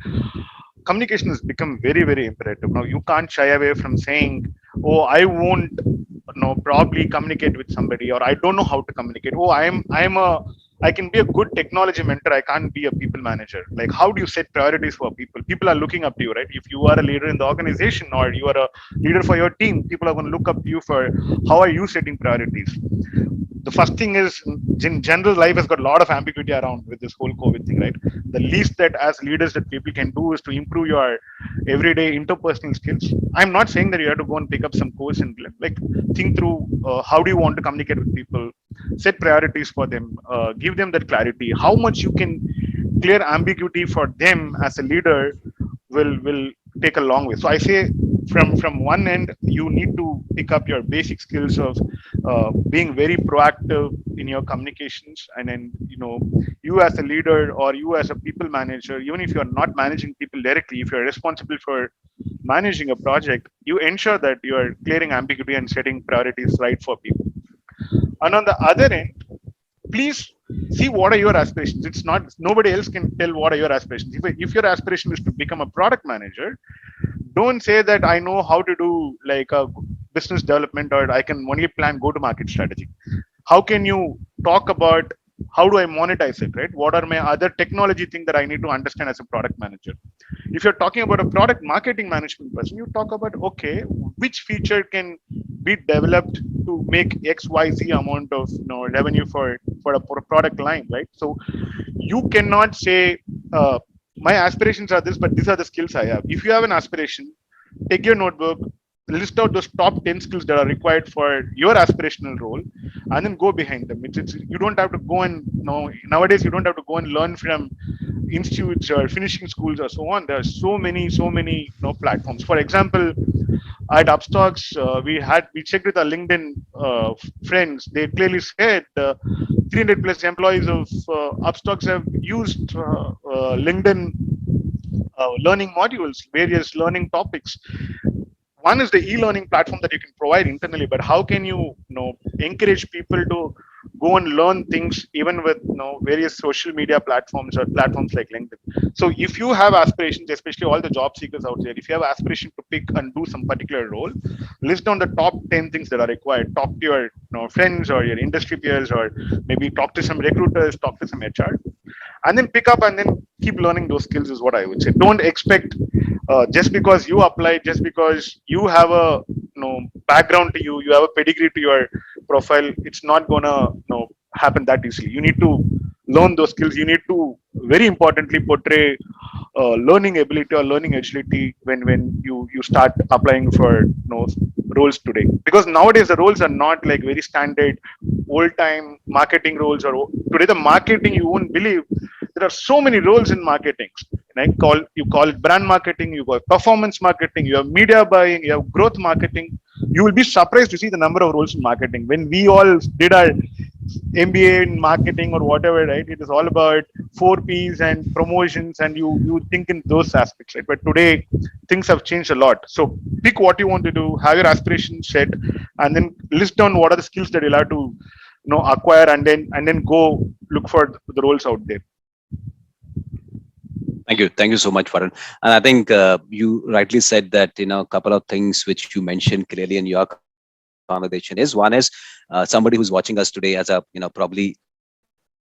Communication has become very, very imperative. Now, you can't shy away from saying, oh, I won't, probably communicate with somebody, or I don't know how to communicate. Oh, I can be a good technology mentor. I can't be a people manager. Like, how do you set priorities for people? People are looking up to you, right? If you are a leader in the organization or you are a leader for your team, people are going to look up to you for how are you setting priorities. The first thing is, in general, life has got a lot of ambiguity around with this whole COVID thing, right? The least that as leaders that people can do is to improve your everyday interpersonal skills. I'm not saying that you have to go and pick up some course and like think through how do you want to communicate with people, set priorities for them, give them that clarity. How much you can clear ambiguity for them as a leader will take a long way. So I say, from one end, you need to pick up your basic skills of being very proactive in your communications, and then you as a leader or you as a people manager, even if you are not managing people directly, if you are responsible for managing a project, you ensure that you are clearing ambiguity and setting priorities right for people. And on the other end, please see what are your aspirations. It's not, nobody else can tell what are your aspirations. If your aspiration is to become a product manager, don't say that I know how to do like a business development, or I can only plan go to market strategy. How can you talk about how do I monetize it, right? What are my other technology things that I need to understand as a product manager? If you're talking about a product marketing management person, you talk about, okay, which feature can be developed to make XYZ amount of revenue for a product line, right? So you cannot say, my aspirations are this, but these are the skills I have. If you have an aspiration, take your notebook, list out those top 10 skills that are required for your aspirational role, and then go behind them. It's you don't have to go and nowadays you don't have to go and learn from institutes or finishing schools or so on. There are so many platforms. For example, at Upstocks, we checked with our LinkedIn friends. They clearly said 300 plus employees of Upstocks have used LinkedIn learning modules, various learning topics. One is the e-learning platform that you can provide internally, but how can you encourage people to go and learn things even with various social media platforms or platforms like LinkedIn? So if you have aspirations, especially all the job seekers out there, if you have aspiration to pick and do some particular role, list down the top 10 things that are required. Talk to your friends or your industry peers, or maybe talk to some recruiters, talk to some HR, and then pick up and then keep learning those skills is what I would say. Don't expect just because you apply, just because you have a background to you have a pedigree to your profile, it's not gonna happen that easily. You need to learn those skills. You need to very importantly portray learning ability or learning agility when you start applying for roles today? Because nowadays the roles are not like very standard old time marketing roles, or today the marketing, you won't believe there are so many roles in marketing. Like you call it brand marketing, you call performance marketing, you have media buying, you have growth marketing. You will be surprised to see the number of roles in marketing. When we all did our MBA in marketing or whatever, right? It is all about 4 Ps and promotions, and you think in those aspects, right? But today things have changed a lot. So pick what you want to do, have your aspirations set, and then list down what are the skills that you'll have to acquire, and then go look for the roles out there. Thank you so much, Varun. And I think you rightly said that a couple of things which you mentioned clearly in your conversation is one is somebody who's watching us today as a probably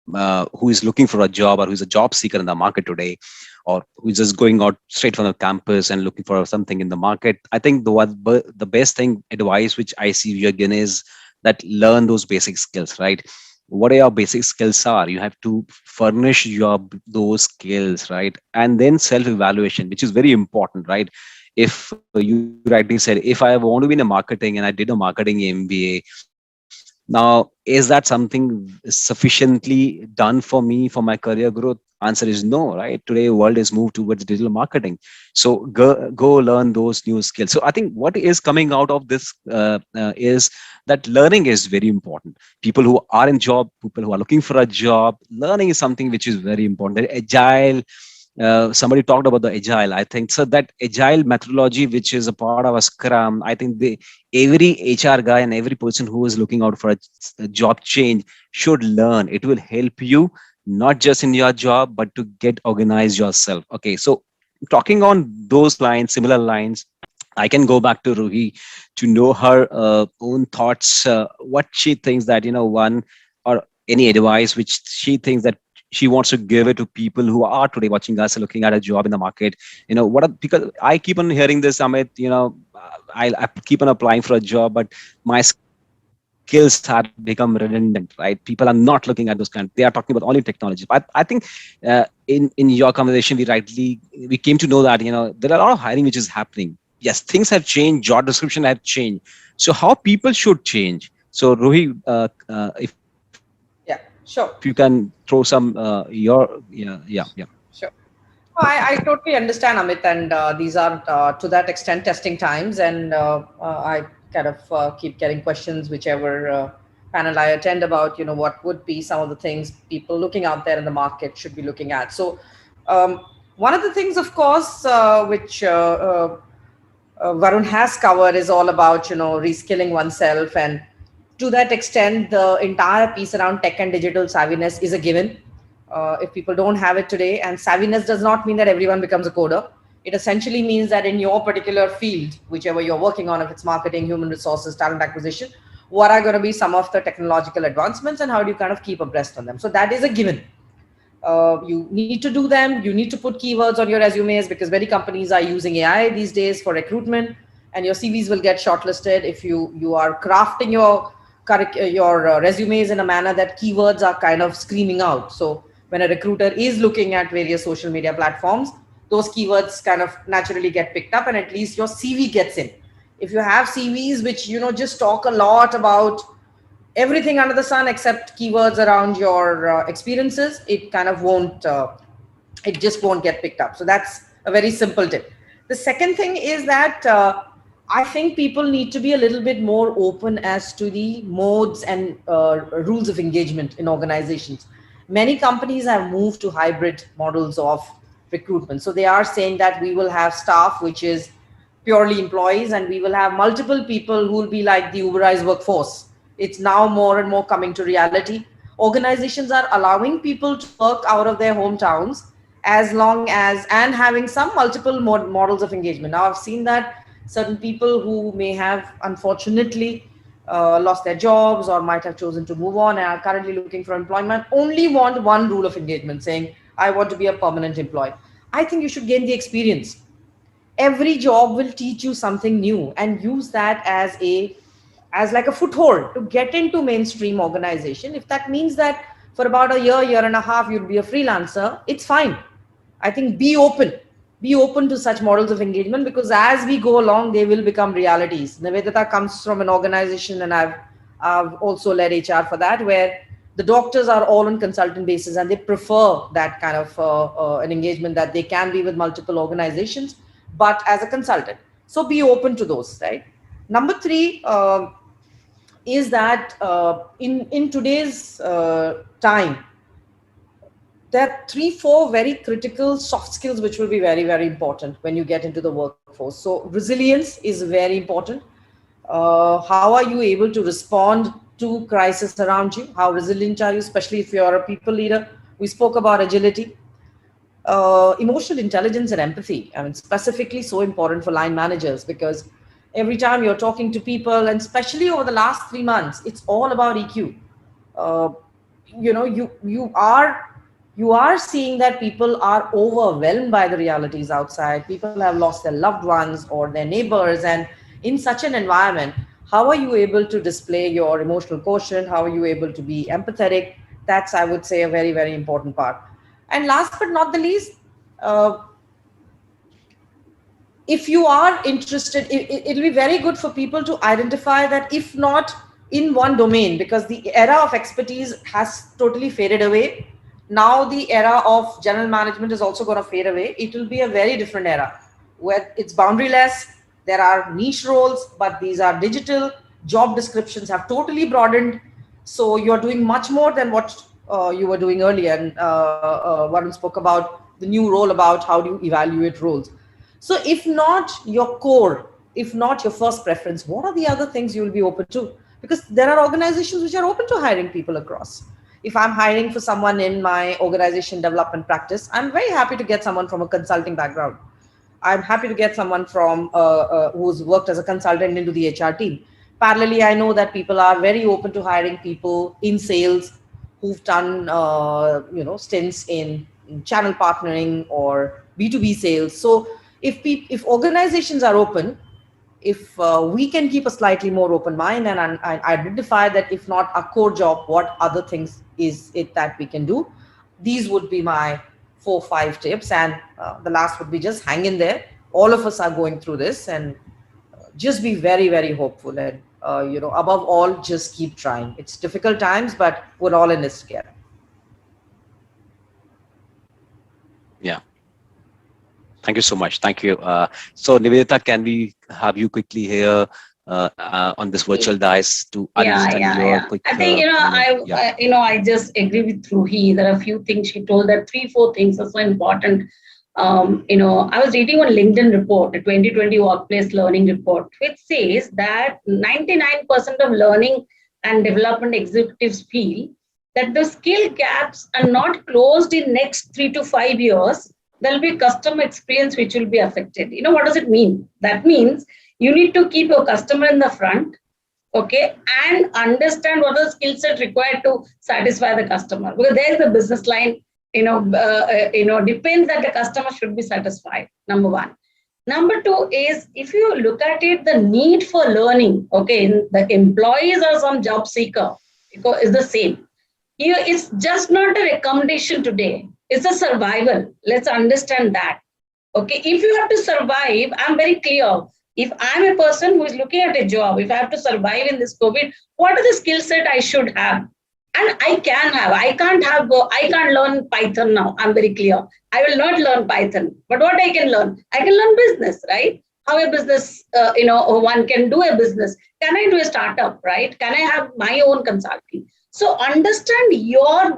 who is looking for a job, or who's a job seeker in the market today, or who's just going out straight from the campus and looking for something in the market. I think the best thing advice which I see you again is that learn those basic skills, right? What are your basic skills are? You have to furnish your those skills, right? And then self evaluation, which is very important, right? If you rightly said, if I want to be in a marketing and I did a marketing MBA, now is that something sufficiently done for me for my career growth? Answer is no, right? Today world is moved towards digital marketing, so go learn those new skills. So I think what is coming out of this is that learning is very important. People who are in job, people who are looking for a job, learning is something which is very important. Agile, somebody talked about the agile. I think so that agile methodology, which is a part of a scrum, I think every HR guy and every person who is looking out for a job change should learn. It will help you not just in your job, but to get organized yourself. Okay, so talking on those lines, similar lines, I can go back to Ruhi to know her own thoughts, what she thinks that, one or any advice which she thinks that she wants to give it to people who are today watching us, looking at a job in the market. What are, because I keep on hearing this, Amit, I keep on applying for a job, but my skills have become redundant, right? People are not looking at those kind. They are talking about only technology. But I think in your conversation, we came to know that there are a lot of hiring which is happening. Yes, things have changed. Job description have changed. So how people should change? So Rohi, if you can throw Yeah, some sure. yeah. Sure. I totally understand, Amit, and these are to that extent testing times, and I kind of keep getting questions whichever panel I attend about, what would be some of the things people looking out there in the market should be looking at. So one of the things, of course, which Varun has covered is all about, reskilling oneself, and to that extent, the entire piece around tech and digital savviness is a given. If people don't have it today, and savviness does not mean that everyone becomes a coder. It essentially means that in your particular field, whichever you're working on, if it's marketing, human resources, talent acquisition, what are going to be some of the technological advancements and how do you kind of keep abreast on them? So that is a given. You need to do them. You need to put keywords on your resumes because many companies are using AI these days for recruitment, and your CVs will get shortlisted if you are crafting your resumes in a manner that keywords are kind of screaming out. So when a recruiter is looking at various social media platforms, those keywords kind of naturally get picked up, and at least your CV gets in. If you have CVs which just talk a lot about everything under the sun except keywords around your experiences, it kind of won't it just won't get picked up. So that's a very simple tip. The second thing is that I think people need to be a little bit more open as to the modes and rules of engagement in organizations. Many companies have moved to hybrid models of recruitment, so they are saying that we will have staff which is purely employees, and we will have multiple people who will be like the Uberized workforce. It's now more and more coming to reality. Organizations are allowing people to work out of their hometowns as long as, and having some multiple models of engagement. Now, I've seen that certain people who may have unfortunately lost their jobs or might have chosen to move on and are currently looking for employment only want one rule of engagement, saying, I want to be a permanent employee. I think you should gain the experience. Every job will teach you something new, and use that as like a foothold to get into mainstream organization. If that means that for about a year and a half you'll be a freelancer, it's fine. I think be open. be open to such models of engagement, because as we go along, they will become realities. Nivedita comes from an organization, and I've also led HR for that, where the doctors are all on consultant basis, and they prefer that kind of an engagement, that they can be with multiple organizations, but as a consultant. So be open to those, right? Number three is that in today's time, there are 3 4 very critical soft skills which will be very, very important when you get into the workforce. So resilience is very important. How are you able to respond to crisis around you? How resilient are you, especially if you're a people leader? We spoke about agility. Emotional intelligence and empathy, I mean, specifically so important for line managers, because every time you're talking to people, and especially over the last 3 months, it's all about EQ. uh, you are seeing that people are overwhelmed by the realities outside. People have lost their loved ones or their neighbors, and in such an environment, how are you able to display your emotional quotient? How are you able to be empathetic? That's, I would say, a very, very important part. And last but not the least, uh, if you are interested, it'll be very good for people to identify that, if not in one domain, because the era of expertise has totally faded away. Now the era of general management is also going to fade away. It will be a very different era where it's boundaryless. There are niche roles, but these are digital. Job descriptions have totally broadened. So you're doing much more than what you were doing earlier. And Varun spoke about the new role, about how do you evaluate roles. So if not your core, if not your first preference, what are the other things you will be open to? Because there are organizations which are open to hiring people across. If I'm hiring for someone in my organization development practice, I'm very happy to get someone from a consulting background. I'm happy to get someone from who's worked as a consultant into the HR team. Parallelly, I know that people are very open to hiring people in sales who've done stints in channel partnering or B2B sales. So if organizations are open, if we can keep a slightly more open mind and identify that, if not a core job, what other things is it that we can do? These would be my 4 5 tips. And the last would be, just hang in there. All of us are going through this, and just be very, very hopeful. And above all, just keep trying. It's difficult times, but we're all in this together. Yeah. Thank you so much. Thank you. So Nivedita, can we have you quickly here on this virtual dice to understand your quick? I think I just agree with Ruhi. There are a few things she told, that 3 4 things are so important. I was reading one LinkedIn report, a 2020 workplace learning report, which says that 99% of learning and development executives feel that the skill gaps are not closed in next 3 to 5 years. There'll be customer experience which will be affected. What does it mean? That means you need to keep your customer in the front, okay, and understand what are the skill set required to satisfy the customer. Because there's the business line, depends that the customer should be satisfied. Number one. Number two is, if you look at it, the need for learning, okay, the employees or some job seeker, because it's the same. It's just not a recommendation today. It's a survival. Let's understand that. Okay, if you have to survive, I'm very clear. If I'm a person who is looking at a job, if I have to survive in this COVID, what are the skill set I should have? And I can have. I can't learn Python now. I'm very clear. I will not learn Python. But what I can learn? I can learn business, right? How a business, one can do a business. Can I do a startup, right? Can I have my own consulting? So understand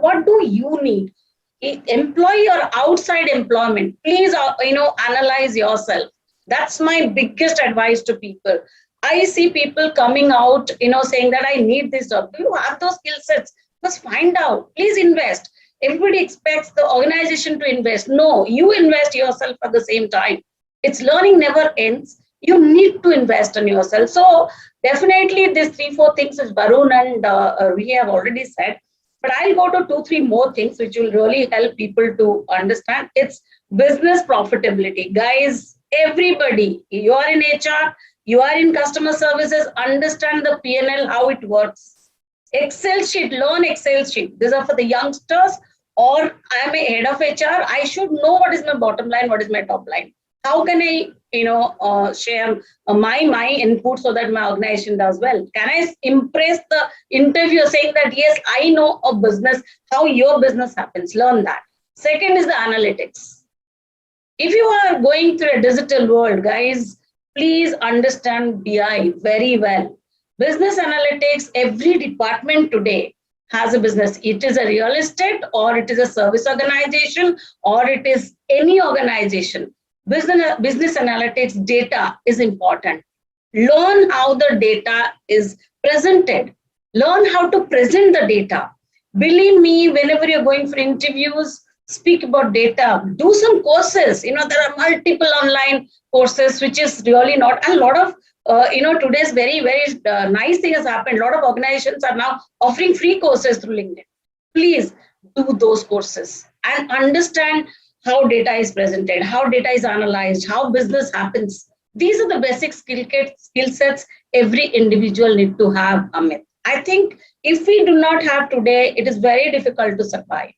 what do you need? Employee or outside employment, please, analyze yourself. That's my biggest advice to people. I see people coming out, saying that I need this job. Do you have those skill sets? Just find out. Please invest. Everybody expects the organization to invest. No, you invest yourself at the same time. It's learning never ends. You need to invest in yourself. So definitely these 3 4 things, as Varun and we have already said. But I'll go to 2 3 more things which will really help people to understand. It's business profitability. Guys, everybody, you are in HR, you are in customer services, understand the P&L, how it works. Excel sheet, learn Excel sheet. These are for the youngsters or I'm a head of HR, I should know what is my bottom line, what is my top line. How can I, share my input so that my organization does well? Can I impress the interviewer saying that, yes, I know a business, how your business happens, learn that. Second is the analytics. If you are going through a digital world, guys, please understand BI very well. Business analytics, every department today has a business. It is a real estate, or it is a service organization, or it is any organization. Business analytics data is important. Learn how the data is presented. Learn how to present the data. Believe me, whenever you're going for interviews, speak about data. Do some courses. There are multiple online courses, which is really not. And a lot of, today's very, very nice thing has happened. A lot of organizations are now offering free courses through LinkedIn. Please do those courses and understand how data is presented, how data is analyzed, how business happens. These are the basic skill sets every individual need to have, Amit. I think if we do not have today, it is very difficult to survive.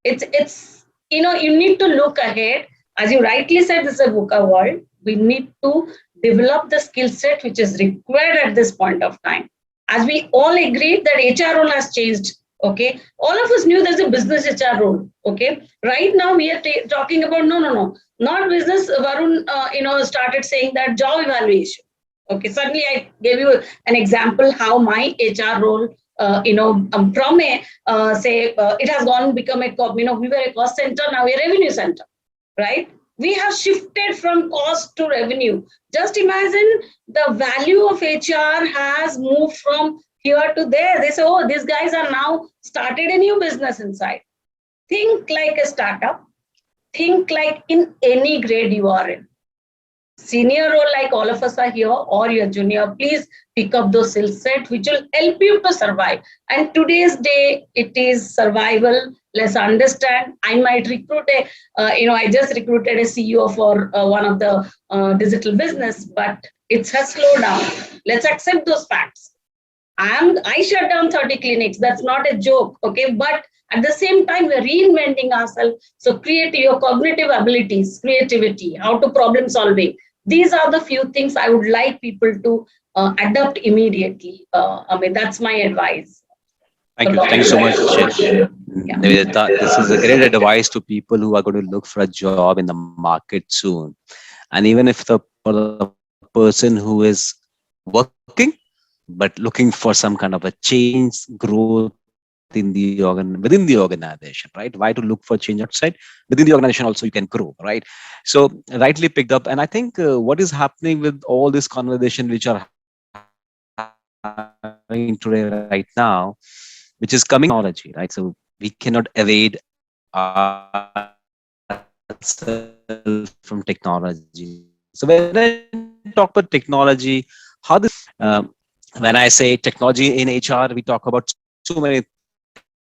It's you need to look ahead. As you rightly said, this is a VUCA world. We need to develop the skill set which is required at this point of time. As we all agreed that HR role has changed. Okay, all of us knew there's a business HR role. Okay, right now we are talking about no, not business. Varun, started saying that job evaluation. Okay, suddenly I gave you an example how my HR role, from a it has gone become a we were a cost center, now we're a revenue center, right? We have shifted from cost to revenue. Just imagine the value of HR has moved from here to there. They say, oh, these guys are now started a new business inside. Think like a startup. Think like in any grade you are in. Senior role like all of us are here, or your junior, please pick up those skill set which will help you to survive. And today's day, it is survival. Let's understand. I might recruit I just recruited a CEO for one of the digital business, but it has slowed down. Let's accept those facts. I shut down 30 clinics. That's not a joke. Okay. But at the same time, we're reinventing ourselves. So create your cognitive abilities, creativity, how to problem solving. These are the few things I would like people to adopt immediately. That's my advice. Thank you. Thank you so much, Nivedita. This is a great advice to people who are going to look for a job in the market soon. And even if for the person who is working, but looking for some kind of a change, growth within the organization, right? Why to look for change outside? Within the organization also you can grow, right? So rightly picked up. And I think what is happening with all this conversation which are having today right now, which is coming technology, right? So we cannot evade ourselves from technology. So when I talk about technology, how this when I say technology in HR, we talk about so many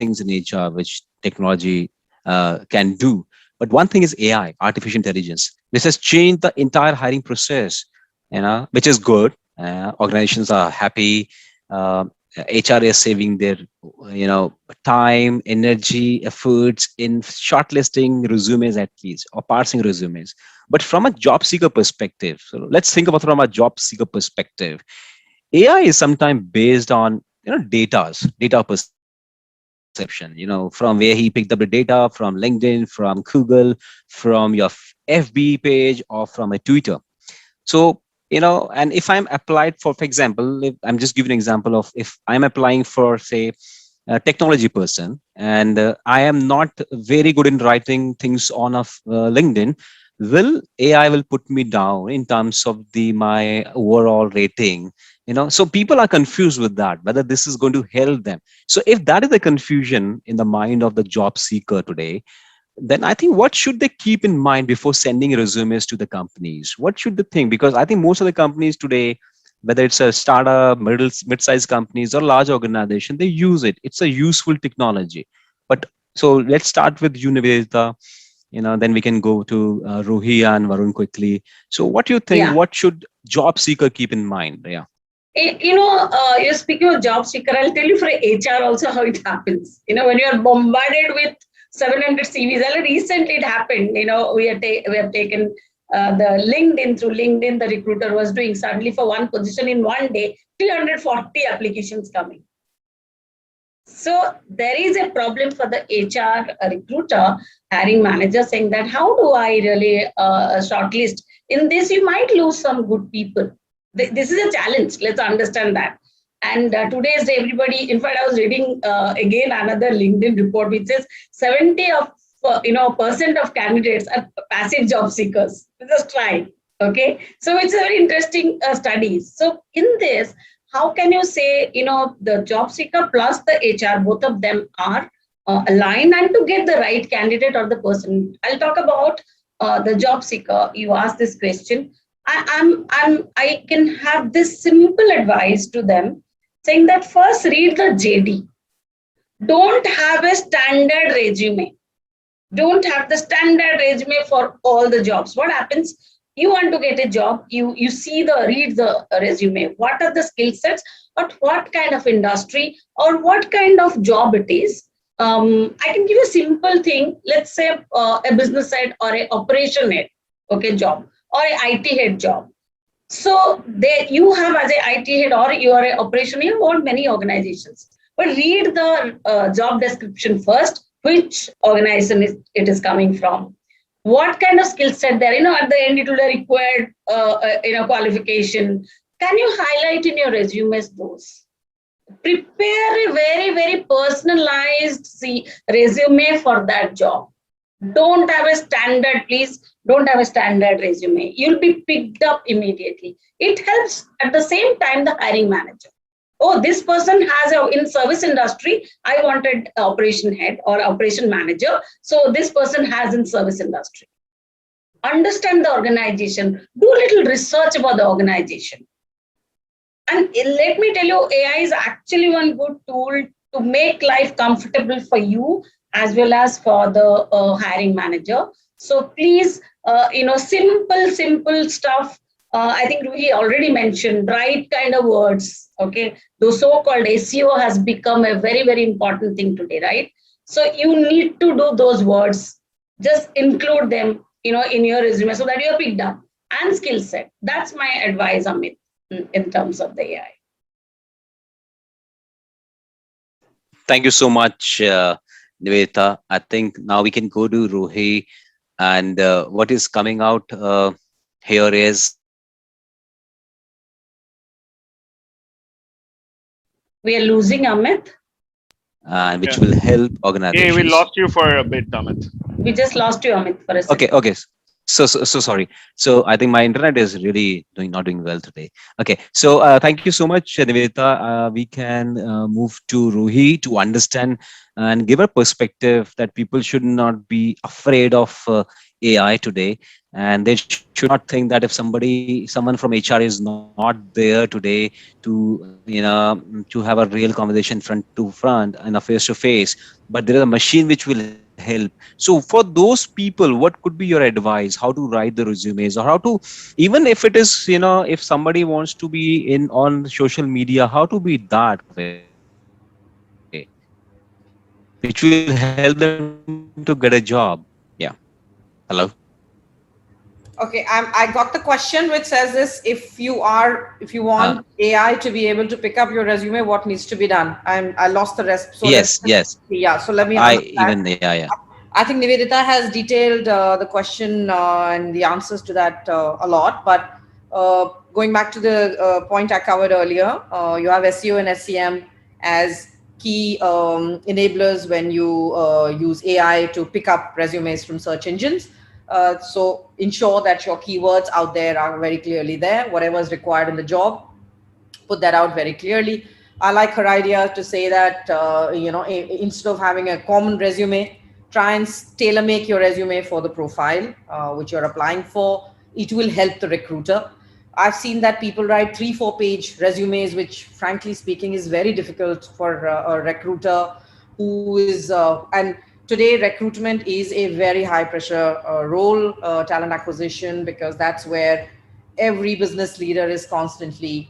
things in HR which technology can do. But one thing is AI, artificial intelligence. This has changed the entire hiring process, which is good. Organizations are happy. HR is saving their, time, energy, efforts in shortlisting resumes at least, or parsing resumes. But from a job seeker perspective, so let's think about from a job seeker perspective. AI is sometimes based on data perception. From where he picked up the data, from LinkedIn, from Google, from your FB page, or from a Twitter. So and if I'm applied for example, if I'm just giving an example of if I'm applying for say a technology person, and I am not very good in writing things on LinkedIn, will AI will put me down in terms of my overall rating. So people are confused with that, whether this is going to help them. So if that is the confusion in the mind of the job seeker today, then I think what should they keep in mind before sending resumes to the companies? What should they think? Because I think most of the companies today, whether it's a startup, mid-sized companies or large organization, they use it. It's a useful technology. But so let's start with you, Nivedita. Then we can go to Ruhi and Varun quickly. So what do you think? Yeah. What should job seeker keep in mind? Yeah. You're speaking of job seeker. I'll tell you for HR also how it happens. When you are bombarded with 700 CVs, recently it happened. We have taken the LinkedIn through LinkedIn. The recruiter was doing suddenly for one position in one day, 340 applications coming. So there is a problem for the HR recruiter, hiring manager, saying that how do I really shortlist? In this, you might lose some good people. This is a challenge. Let's understand that. And today's day, everybody. In fact, I was reading again another LinkedIn report which says 70% of candidates are passive job seekers. Just try. Okay, so it's a very interesting study. So in this, how can you say, the job seeker plus the HR, both of them are aligned, and to get the right candidate or the person? I'll talk about the job seeker. You asked this question. I can have this simple advice to them, saying that first read the JD. Don't have a standard resume. Don't have the standard resume for all the jobs. What happens? You want to get a job, you read the resume. What are the skill sets, but what kind of industry or what kind of job it is? I can give you a simple thing. Let's say a business head or a operation head, okay, job, or a IT head job. So there you have as a IT head or you are an operation. You want many organizations, but read the job description first. Which organization it is coming from? What kind of skill set there? At the end, it will require qualification. Can you highlight in your resumes those? Prepare a very, very personalized resume for that job. Don't have a standard, please. Don't have a standard resume. You'll be picked up immediately. It helps at the same time the hiring manager. Oh, this person has in service industry, I wanted operation head or operation manager. So this person has in service industry. Understand the organization. Do a little research about the organization. And let me tell you, AI is actually one good tool to make life comfortable for you as well as for the hiring manager. So please, simple stuff. I think Ruhi already mentioned right kind of words. Okay, the so-called SEO has become a very, very important thing today, right? So you need to do those words. Just include them, in your resume so that you're picked up, and skill set. That's my advice, Amit, in terms of the AI. Thank you so much, Nivedita. I think now we can go to Ruhi, and what is coming out here is We are losing Amit. Which will help organizations. Yeah, we lost you for a bit, Amit. We just lost you, Amit, for a second. Okay. So sorry. So I think my internet is really not doing well today. Okay. So thank you so much, Nivedita. We can move to Ruhi to understand and give a perspective that people should not be afraid of AI today, and they should not think that if someone from HR is not there today to to have a real conversation front to front and a face to face, but there is a machine which will help. So for those people, what could be your advice? How to write the resumes, or how to, even if it is, if somebody wants to be in on social media, how to be that way, which will help them to get a job? Yeah. Hello. Okay, I got the question which says this: if you want AI to be able to pick up your resume, what needs to be done? I lost the rest. So yes. Yeah. So let me. I think Nivedita has detailed the question and the answers to that a lot. But going back to the point I covered earlier, you have SEO and SEM as key enablers when you use AI to pick up resumes from search engines. So ensure that your keywords out there are very clearly there. Whatever is required in the job, put that out very clearly. I like her idea to say that, instead of having a common resume, try and tailor make your resume for the profile which you're applying for. It will help the recruiter. I've seen that people write 3-4 page resumes, which frankly speaking is very difficult for a recruiter who is, and today recruitment is a very high pressure role, talent acquisition, because that's where every business leader is constantly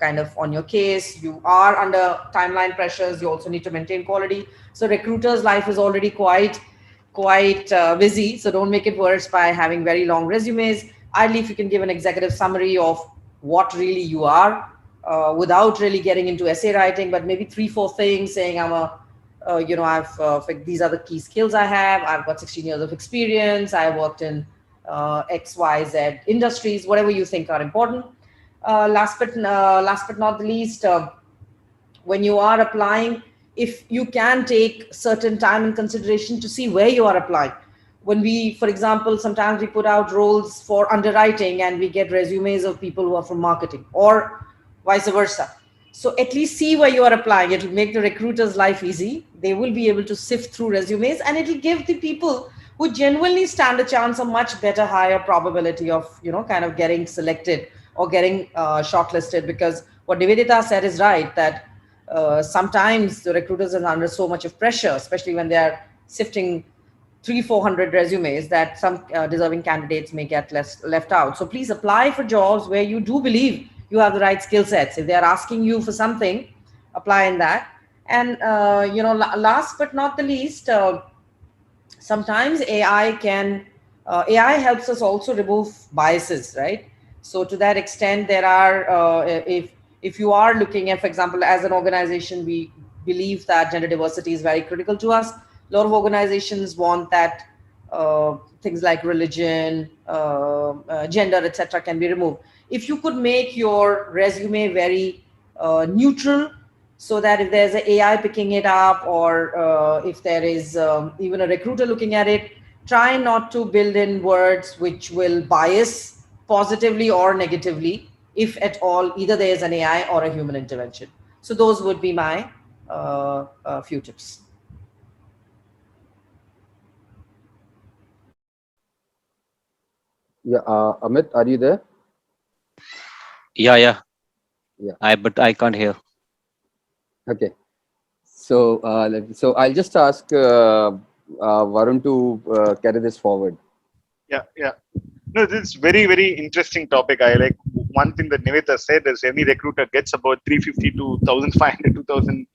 kind of on your case. You are under timeline pressures. You also need to maintain quality. So recruiter's life is already quite busy. So don't make it worse by having very long resumes. Ideally, if you can give an executive summary of what really you are, without really getting into essay writing, but maybe 3-4 things saying I'm a these are the key skills I have. I've got 16 years of experience. I worked in XYZ industries, whatever you think are important. Last but not the least, when you are applying, if you can take certain time in consideration to see where you are applying. When we, for example, sometimes we put out roles for underwriting and we get resumes of people who are from marketing, or vice versa. So at least see where you are applying. It will make the recruiter's life easy. They will be able to sift through resumes, and it will give the people who genuinely stand a chance a much better, higher probability of, kind of getting selected or getting shortlisted. Because what Nivedita said is right, that sometimes the recruiters are under so much of pressure, especially when they are sifting 300-400 resumes, that some deserving candidates may get left out. So please apply for jobs where you do believe you have the right skill sets. If they are asking you for something, apply in that. And last but not the least, sometimes AI helps us also remove biases, right? So to that extent, there are if you are looking at, for example, as an organization, we believe that gender diversity is very critical to us. A lot of organizations want that things like religion, gender, etc., can be removed. If you could make your resume very neutral, so that if there's an AI picking it up, or if there is even a recruiter looking at it, try not to build in words which will bias positively or negatively, if at all, either there is an AI or a human intervention. So those would be my few tips. Yeah, Amit, are you there? Yeah. Yeah. But I can't hear. Okay. So, so I'll just ask Varun to carry this forward. Yeah. No, this is very, very interesting topic. I like one thing that Nivedita said is any recruiter gets about 350 to 1,500, 2,000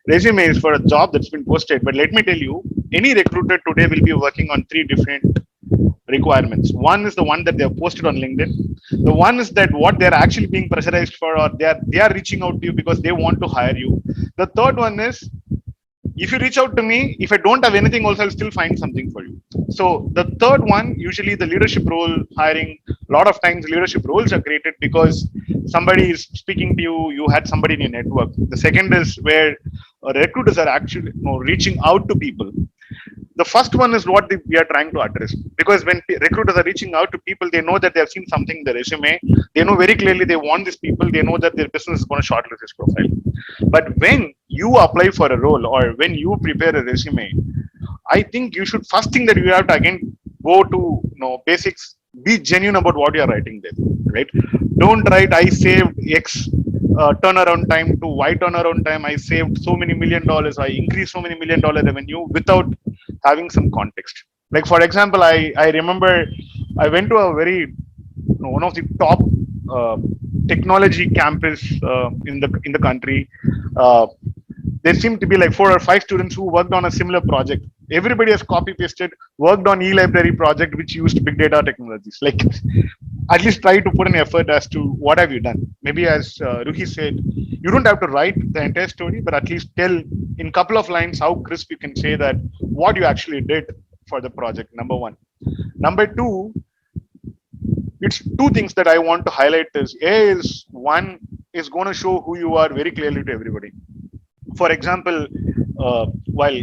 resumes for a job that's been posted. But let me tell you, any recruiter today will be working on 3 different requirements. One is the one that they have posted on LinkedIn. The one is that what they're actually being pressurized for, or they are reaching out to you because they want to hire you. The third one is, if you reach out to me, if I don't have anything also, I'll still find something for you. So the third one, usually the leadership role hiring, a lot of times leadership roles are created because somebody is speaking to you, you had somebody in your network. The second is where recruiters are actually reaching out to people. The first one is what we are trying to address, because when recruiters are reaching out to people, they know that they have seen something in the resume. They know very clearly they want these people. They know that their business is going to shortlist this profile. But when you apply for a role or when you prepare a resume, I think you should, first thing that you have to again go to basics. Be genuine about what you are writing there, right? Don't write I saved X turnaround time to Y turnaround time. I saved so many $1 million. I increased so many $1 million revenue without having some context. Like for example, I remember I went to a very one of the top technology campus in the country. There seemed to be like 4 or 5 students who worked on a similar project. Everybody has copy pasted, worked on e-library project which used big data technologies. Like at least try to put an effort as to what have you done. Maybe as Ruhi said, you don't have to write the entire story, but at least tell in couple of lines how crisp you can say that what you actually did for the project. Number one. Number two, it's 2 things that I want to highlight is one is going to show who you are very clearly to everybody. For example, while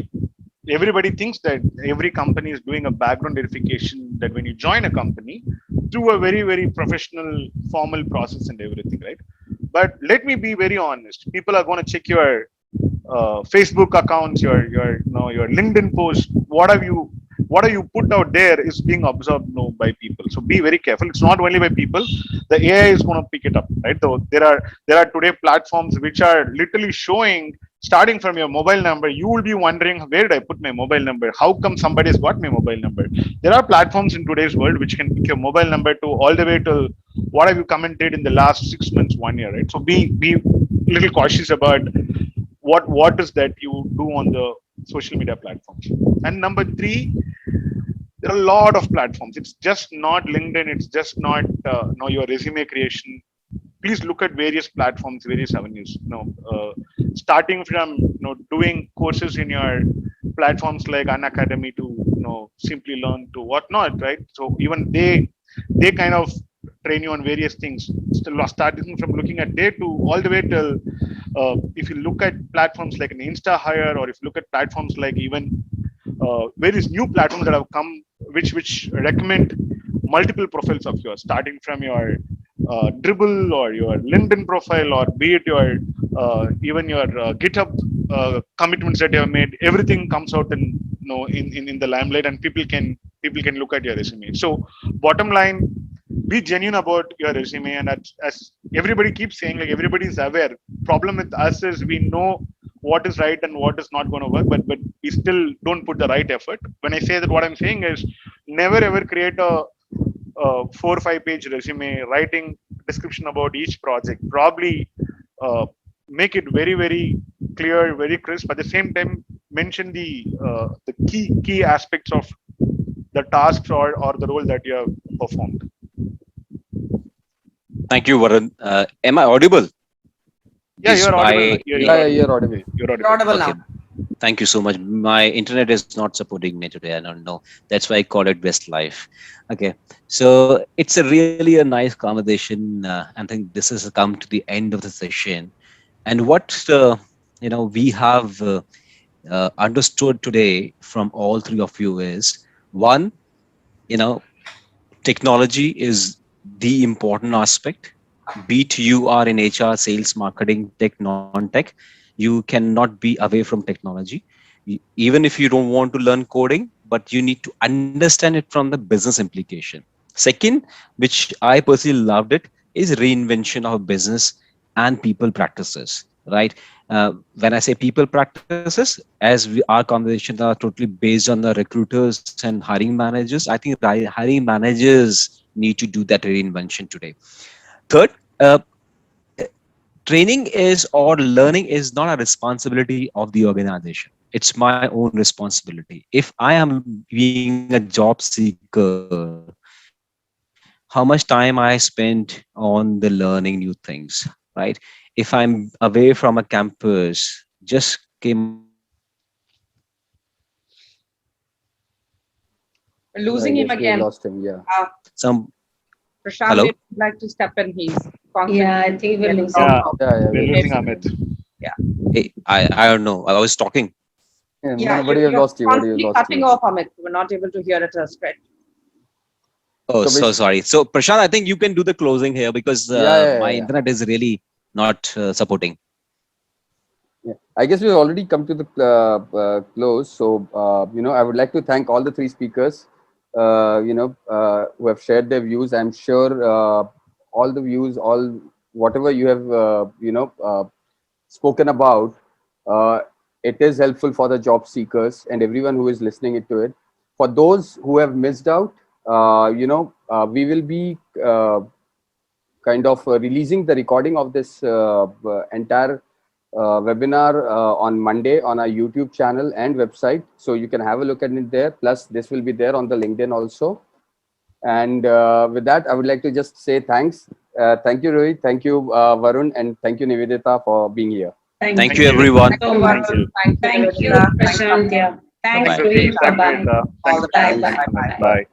everybody thinks that every company is doing a background verification, that when you join a company through a very, very professional, formal process and everything, right? But let me be very honest. People are going to check your Facebook accounts, your LinkedIn posts. What have you put out there is being observed by people. So be very careful. It's not only by people. The AI is going to pick it up, right? So there are today platforms which are literally showing starting from your mobile number, you will be wondering, where did I put my mobile number? How come somebody has got my mobile number? There are platforms in today's world which can pick your mobile number to all the way to what have you commented in the last 6 months, 1 year, right? So be little cautious about what is that you do on the social media platforms. And number three, there are a lot of platforms. It's just not LinkedIn. It's just not your resume creation. Please look at various platforms, various avenues. Starting from doing courses in your platforms like Unacademy to simply learn to whatnot, right? So even they kind of train you on various things. Still starting from looking at day to all the way till if you look at platforms like an Insta Hire, or if you look at platforms like even various new platforms that have come, which recommend multiple profiles of yours, starting from your Dribble or your LinkedIn profile, or be it your even your GitHub commitments that you have made. Everything comes out in the limelight, and people can look at your resume. So bottom line, be genuine about your resume. And as everybody keeps saying, like, everybody is aware. Problem with us is we know what is right and what is not going to work, but we still don't put the right effort. When I say that, what I'm saying is, never ever create a 4 or 5 page resume writing description about each project. Probably make it very, very clear, very crisp. At the same time, mention the key aspects of the tasks or the role that you have performed. Thank you, Varun. Am I audible? Yeah, you're audible. You're audible. You're You're audible Okay. now. Thank you so much. My internet is not supporting me today. I don't know. That's why I call it Best Life. Okay. So it's a nice conversation. I think this has come to the end of the session. And what we have understood today from all three of you is, one, you know, technology is the important aspect. Be it you are in HR, sales, marketing, tech, non-tech, you cannot be away from technology. Even if you don't want to learn coding, but you need to understand it from the business implication. Second, which I personally loved it, is reinvention of business and people practices, right? When I say people practices, as our conversations are totally based on the recruiters and hiring managers, I think hiring managers need to do that reinvention today. Third, training is or learning is not a responsibility of the organization. It's my own responsibility. If I am being a job seeker, how much time I spent on the learning new things, right? If I'm away from a campus, just came out of college, We're I losing him guess we have again. lost him. Yeah. some Prashant, hello. would like to step in. He's constantly Yeah, I think we're getting losing. dropped Yeah, off. we're Yeah. losing Amit. Yeah. Hey, I don't know. I was talking. No, Yeah, but we have you're lost you. But we have constantly lost cutting you. off, Amit. We're not able to hear it straight. Oh, So so sorry. So Prashant, I think you can do the closing here because my yeah. internet is really not supporting. Yeah. I guess we've already come to the close. So, I would like to thank all the three speakers, who have shared their views. I'm sure all the views, whatever you have, spoken about, uh, it is helpful for the job seekers and everyone who is listening to it. For those who have missed out, we will be kind of releasing the recording of this entire webinar on Monday on our YouTube channel and website. So you can have a look at it there. Plus, this will be there on the LinkedIn also. And with that, I would like to just say thanks. Thank you, Rohit. Thank you, Varun. And thank you, Nivedita, for being here. Thank you, everyone. so much. Thank you. Thank you, Thank you, Nivedita. Thanks, Prashant. Amit. Yeah. Thanks, Bye-bye. Rohit. Thanks, Bye-bye. Nivedita. All Thanks, the Prashant. best. Bye-bye. Bye-bye. Bye.